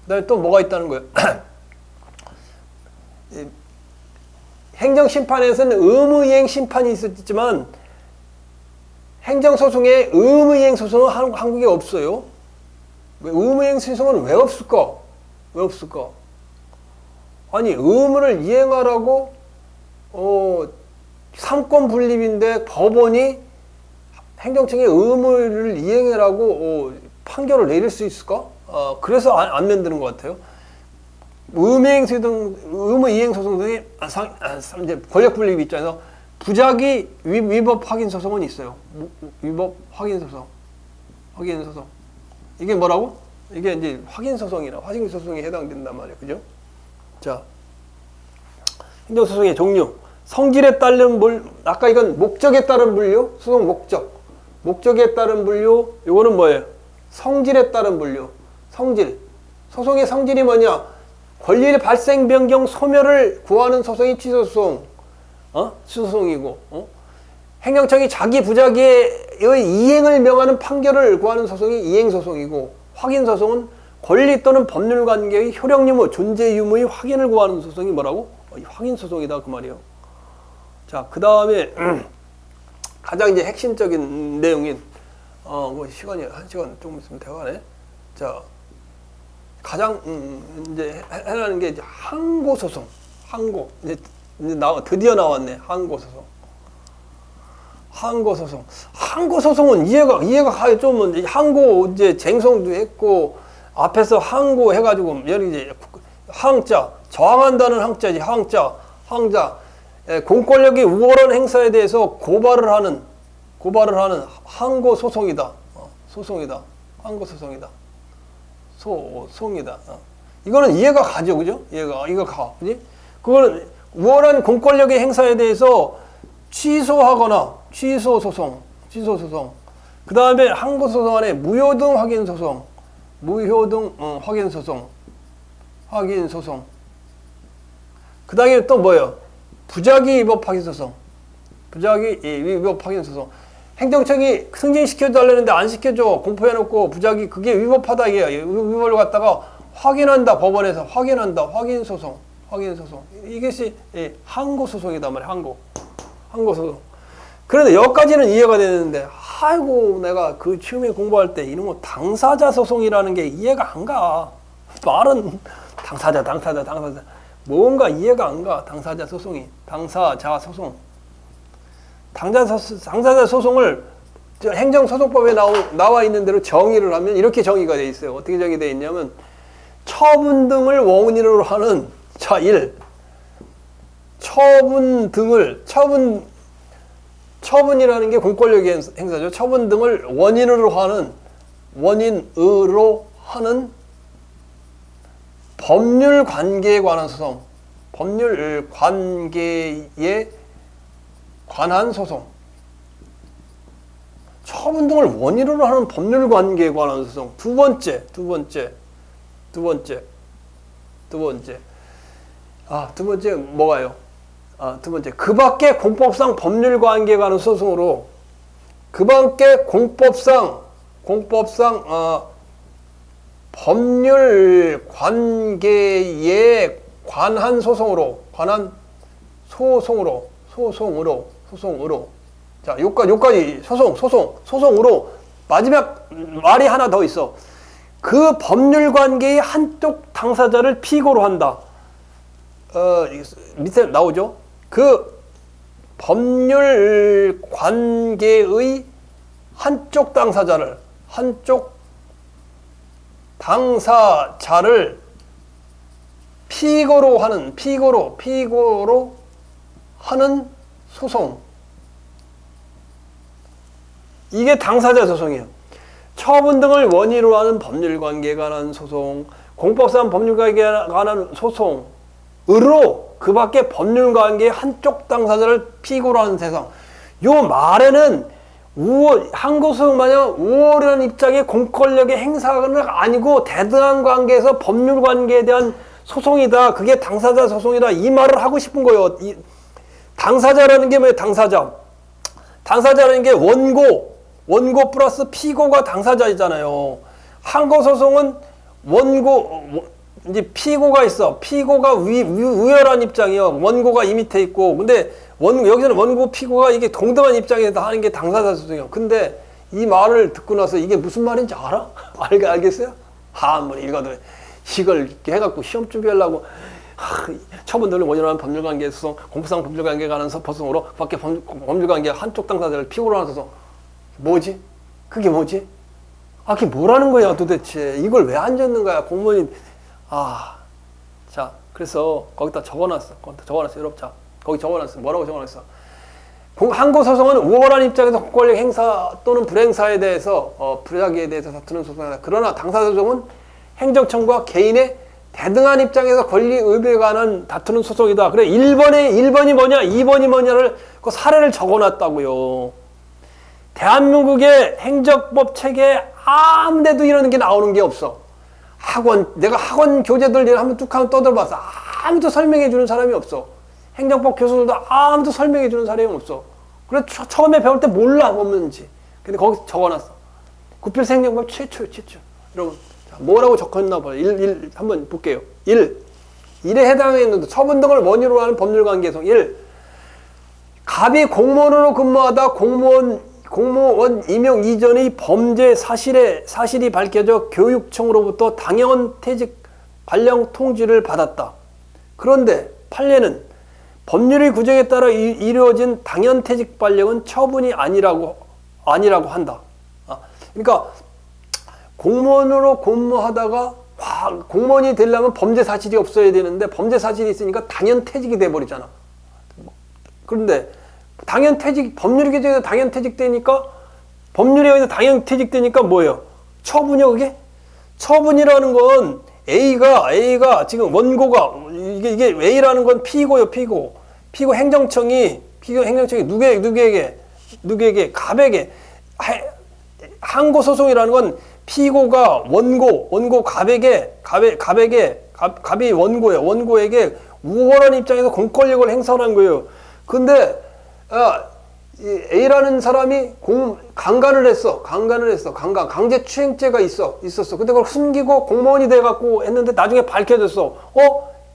그 다음에 또 뭐가 있다는 거예요? 행정심판에서는 의무이행 심판이 있었지만 행정소송에 의무이행 소송은 한국에 없어요. 의무이행 소송은 왜 없을까? 아니, 의무를 이행하라고 삼권 분립인데 법원이 행정청에 의무를 이행하라고 판결을 내릴 수 있을까? 그래서 안 만드는 것 같아요. 의무이행 소송 등의 권력 분립 입장에서 부작위 위법 확인 소송은 있어요. 위법 확인 소송. 이게 뭐라고? 이게 이제 확인 소송에 해당된단 말이에요. 그죠? 자, 행정 소송의 종류. 성질에 따른 아까 이건 목적에 따른 분류, 소송 목적에 따른 분류. 요거는 뭐예요? 성질에 따른 분류. 소송의 성질이 뭐냐? 권리의 발생, 변경, 소멸을 구하는 소송이 취소소송. 취소소송이고, 행정청이 자기 부작위의 이행을 명하는 판결을 구하는 소송이 이행소송이고, 확인소송은 권리 또는 법률 관계의 효력 유무, 존재 유무의 확인을 구하는 소송이 뭐라고? 확인소송이다 그 말이에요. 자, 그 다음에 가장 이제 핵심적인 내용인 시간이 1시간 조금 있으면 돼가네. 자, 가장 이제 해라는 게 이제 항고소송. 이제 드디어 나왔네. 항고소송은 이해가 가요. 좀 항고 이제 쟁송도 했고 앞에서 항고 해가지고 여기 이제 항자 저항한다는 항자지. 항자 공권력이 우월한 행사에 대해서 고발을 하는 항고소송이다. 항고소송이다. 소송이다. 이거는 이해가 가죠, 그죠? 이거 가, 그지? 그거는 우월한 공권력의 행사에 대해서 취소하거나 취소소송. 그 다음에 항고소송 안에 무효등 확인소송. 그 다음에 또 뭐예요? 부작위 위법 확인소송. 행정청이 승진시켜달라는데 안 시켜줘. 공포해놓고 부작위 그게 위법하다 이게 위법을 갖다가 확인한다. 법원에서 확인한다. 확인소송. 확인 소송. 이것이 항고 소송이단 말이야. 항고 소송. 그런데 여기까지는 이해가 되는데, 아이고 내가 그 처음에 공부할 때 이런 거 당사자 소송이라는 게 이해가 안 가. 말은 당사자 뭔가 이해가 안 가. 당사자 소송이. 당사자 소송. 당사자 소송을 행정소송법에 나와 있는 대로 정의를 하면 이렇게 정의가 돼 있어요. 어떻게 정의되어 있냐면, 처분 등을 원인으로 하는, 자, 1. 처분이라는 게 공권력의 행사죠. 처분 등을 원인으로 하는 법률 관계에 관한 소송. 법률 관계에 관한 소송. 처분 등을 원인으로 하는 법률 관계에 관한 소송. 두 번째. 두 번째 뭐가요? 두 번째. 그 밖에 공법상 법률 관계에 관한 소송으로, 그 밖에 공법상 법률 관계에 관한 소송으로. 자, 요까지 소송으로. 마지막 말이 하나 더 있어. 그 법률 관계의 한쪽 당사자를 피고로 한다. 밑에 나오죠? 그 법률 관계의 한쪽 당사자를 피고로 하는 소송. 이게 당사자 소송이에요. 처분 등을 원인으로 하는 법률관계에 관한 소송, 공법상 법률관계에 관한 소송으로 그 밖에 법률관계의 한쪽 당사자를 피고로 하는 세상. 요 말에는 항고소송 마냥 우월한 입장의 공권력의 행사가 아니고 대등한 관계에서 법률관계에 대한 소송이다. 그게 당사자 소송이다. 이 말을 하고 싶은 거예요. 당사자라는 게 뭐예요? 당사자라는 게 원고 플러스 피고가 당사자이잖아요. 항고소송은 이제 피고가 있어. 피고가 우열한 입장이요. 원고가 이 밑에 있고. 근데 여기서는 원고, 피고가 이게 동등한 입장에서 하는 게 당사자 소송이에요. 근데 이 말을 듣고 나서 이게 무슨 말인지 알아? 알겠어요? 한번 읽어도 이걸 이렇게 해갖고 시험 준비하려고. 처분들을 원인으로 하는 법률관계 소송, 공법상 법률관계에 관한 소송으로 밖에 법률관계 한쪽 당사자를 피고로 하는 소송. 뭐지? 그게 뭐지? 그게 뭐라는 거야 도대체? 이걸 왜 안 적는 거야 공무원이? 자, 그래서 거기다 적어놨어. 여러분, 자, 거기 적어놨어. 뭐라고 적어놨어? 항고소송은 우월한 입장에서 공권력 행사 또는 불행사에 대해서 불이하기에 대해서 다투는 소송이다. 그러나 당사소송은 행정청과 개인의 대등한 입장에서 권리 의무에 관한 다투는 소송이다. 그래, 1번이 뭐냐, 2번이 뭐냐를 그 사례를 적어놨다고요. 대한민국의 행정법 체계에 아무 데도 이런 게 나오는 게 없어. 내가 학원 교재들 한번 뚝 하면 떠들어봤어. 아무도 설명해주는 사람이 없어. 행정법 교수들도 아무도 설명해주는 사람이 없어. 그래서 처음에 배울 때 몰라, 뭔지. 근데 거기서 적어놨어. 구필수 행정법 최초. 여러분, 뭐라고 적혔나 봐요. 1 한번 볼게요. 1. 1에 해당했는데 처분 등을 원인으로 하는 법률관계성. 1. 갑이 공무원으로 근무하다 공무원 임용 이전의 범죄 사실이 밝혀져 교육청으로부터 당연퇴직 발령 통지를 받았다. 그런데 판례는 법률의 규정에 따라 이루어진 당연퇴직 발령은 처분이 아니라고 한다. 그러니까 공무원으로 근무하다가 공무원이 되려면 범죄 사실이 없어야 되는데 범죄 사실이 있으니까 당연퇴직이 돼버리잖아. 그런데 법률 규정에서 당연퇴직되니까, 법률에 의해서 당연퇴직되니까 뭐예요? 처분이요, 그게? 처분이라는 건 A가 지금 원고가, 이게 A라는 건 피고요, 피고 행정청이 누구에게? 갑에게. 항고소송이라는 건 피고가 원고 갑이 원고에게 우월한 입장에서 공권력을 행사하는 거예요. 근데 A라는 사람이 강간을 했어. 강제추행죄가 있었어. 근데 그걸 숨기고 공무원이 돼갖고 했는데 나중에 밝혀졌어.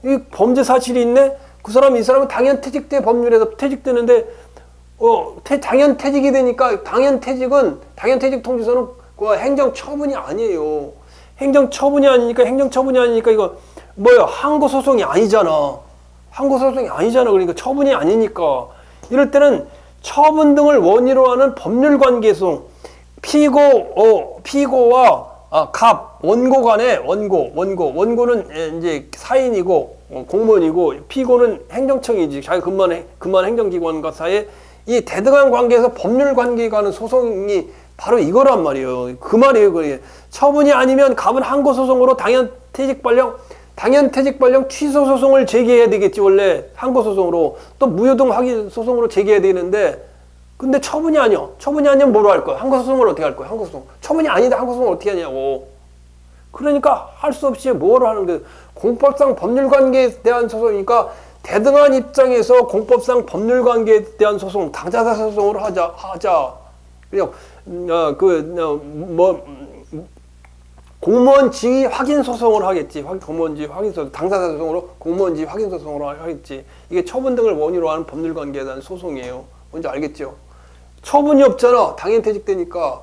이 범죄 사실이 있네. 그 사람은 이 사람은 당연 퇴직돼 법률에서 퇴직되는데 당연 퇴직이 되니까 당연 퇴직 통지서는 그 행정 처분이 아니에요. 행정 처분이 아니니까 이거 뭐야 항고 소송이 아니잖아. 그러니까 처분이 아니니까 이럴 때는 처분 등을 원인으로 하는 법률 관계 소송 피고와 원고 간의 원고는 이제 사인이고 공무원이고 피고는 행정청이지 자기 근무하는 행정기관과 사이에 이 대등한 관계에서 법률 관계에 관한 소송이 바로 이거란 말이에요. 그 말이에요. 그게 처분이 아니면 갑은 항고 소송으로 당연 퇴직 발령 취소 소송을 제기해야 되겠지. 원래 항고 소송으로 또 무효등 확인 소송으로 제기해야 되는데 근데 처분이 아니면 뭐로 할 거야? 항고 소송을 어떻게 할 거야? 항고 소송 처분이 아닌데 항고 소송을 어떻게 하냐고. 그러니까 할 수 없이 뭐를 하는 게 공법상 법률 관계에 대한 소송이니까 대등한 입장에서 공법상 법률 관계에 대한 소송 당사자 소송으로 하자. 그냥 공무원 지위 확인 소송으로 하겠지. 공무원 지위 확인 소송, 당사자 소송으로 공무원 지위 확인 소송으로 하겠지. 이게 처분 등을 원인으로 하는 법률 관계에 대한 소송이에요. 뭔지 알겠죠? 처분이 없잖아. 당연 퇴직되니까.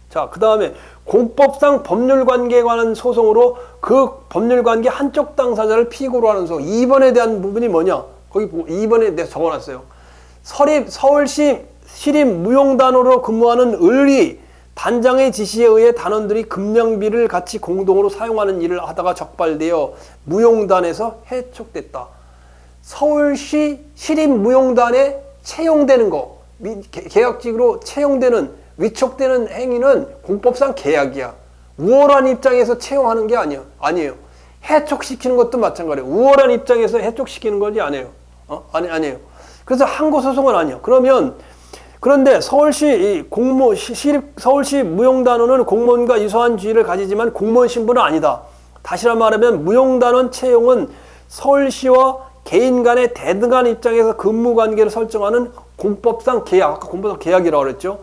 자, 그 다음에 공법상 법률 관계에 관한 소송으로 그 법률 관계 한쪽 당사자를 피고로 하는 소송. 2번에 대한 부분이 뭐냐? 거기 2번에 내가 적어놨어요. 서울시 시립무용단으로 근무하는 의리 단장의 지시에 의해 단원들이 금령비를 같이 공동으로 사용하는 일을 하다가 적발되어 무용단에서 해촉됐다. 서울시 시립무용단에 채용되는 거, 계약직으로 채용되는, 위촉되는 행위는 공법상 계약이야. 우월한 입장에서 채용하는 게 아니에요. 해촉시키는 것도 마찬가지예요. 우월한 입장에서 해촉시키는 건지 아니에요. 아니에요. 그래서 항고 소송은 아니에요. 그런데 서울시 무용단원은 공무원과 유사한 지위를 가지지만 공무원 신분은 아니다. 다시 말하면 무용단원 채용은 서울시와 개인 간의 대등한 입장에서 근무 관계를 설정하는 공법상 계약, 아까 공법상 계약이라고 그랬죠.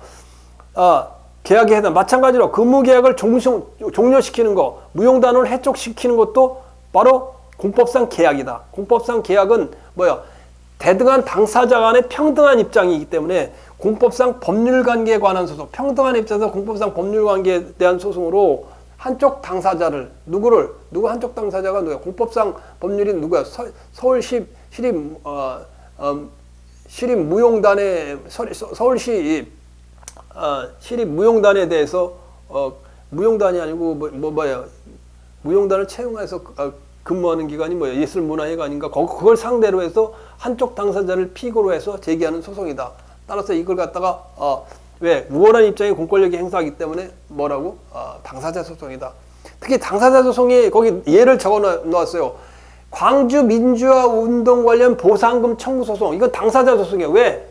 계약에 해당 마찬가지로 근무 계약을 종료시키는 거, 무용단원을 해촉시키는 것도 바로 공법상 계약이다. 공법상 계약은 뭐야? 대등한 당사자 간의 평등한 입장이기 때문에 공법상 법률관계에 관한 소송, 평등한 입장에서 공법상 법률관계에 대한 소송으로 한쪽 당사자를 누구 한쪽 당사자가 누구야? 공법상 법률이 누구야? 서울시 시립무용단의 서울시 시립무용단에 대해서 무용단이 아니고 뭐야? 무용단을 채용해서 근무하는 기관이 뭐야? 예술문화회관인가? 그걸 상대로 해서 한쪽 당사자를 피고로 해서 제기하는 소송이다. 따라서 이걸 갖다가 왜? 우월한 입장에 공권력이 행사하기 때문에 뭐라고? 당사자 소송이다. 특히 당사자 소송에 거기 예를 적어 놓았어요. 광주 민주화 운동 관련 보상금 청구 소송. 이건 당사자 소송이에요. 왜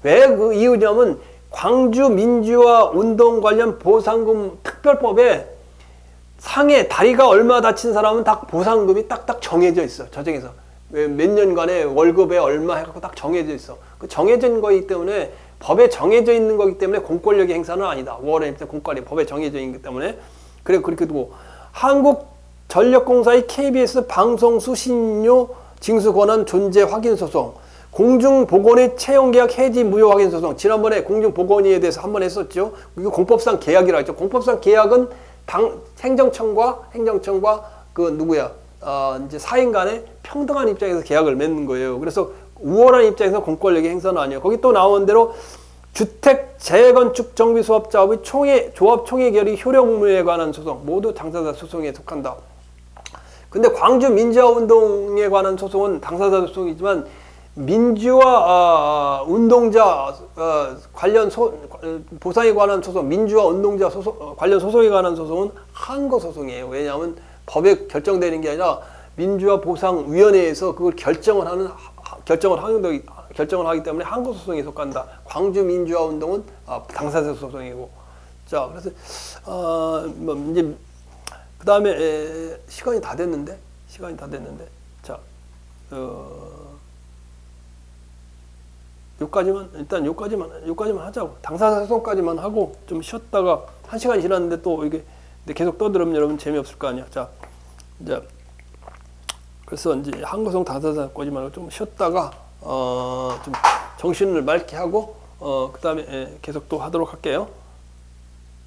그 이유냐면 광주 민주화 운동 관련 보상금 특별법에 상해 다리가 얼마 다친 사람은 딱 보상금이 딱딱 정해져 있어. 저정해서 몇 년간의 월급에 얼마 해갖고 딱 정해져 있어. 그 정해진 거이기 때문에 법에 정해져 있는 거기 때문에 공권력의 행사는 아니다. 우월한 입장 공권력 법에 정해져 있기 때문에 그렇게 두고 한국전력공사의 KBS 방송 수신료 징수 권한 존재 확인 소송, 공중보건의 채용계약 해지 무효 확인 소송. 지난번에 공중보건위에 대해서 한번 했었죠. 이거 공법상 계약이라고 했죠. 공법상 계약은 행정청과 그 누구야? 이제 사인 간의 평등한 입장에서 계약을 맺는 거예요. 그래서 우월한 입장에서 공권력의 행사는 아니에요. 거기 또 나온 대로 주택 재건축 정비 수업자업의 조합 총회 결의 효력 의무에 관한 소송 모두 당사자 소송에 속한다. 근데 광주 민주화 운동에 관한 소송은 당사자 소송이지만 민주화 운동자 관련 보상에 관한 소송, 민주화 운동자 관련 소송에 관한 소송은 항고 소송이에요. 왜냐하면 법에 결정되는 게 아니라 민주화 보상위원회에서 그걸 결정을 하기 때문에 항고 소송에 속한다. 광주 민주화 운동은 당사자 소송이고. 자, 그래서 이제 그 다음에 시간이 다 됐는데, 자, 요까지만 하자고. 당사자 소송까지만 하고 좀 쉬었다가 1시간 지났는데 또 이게 계속 떠들으면 여러분 재미없을 거 아니야. 자, 그래서 이제 한거성 다다다 꼬지 말고 좀 쉬었다가 좀 정신을 맑게 하고 그다음에 계속 또 하도록 할게요.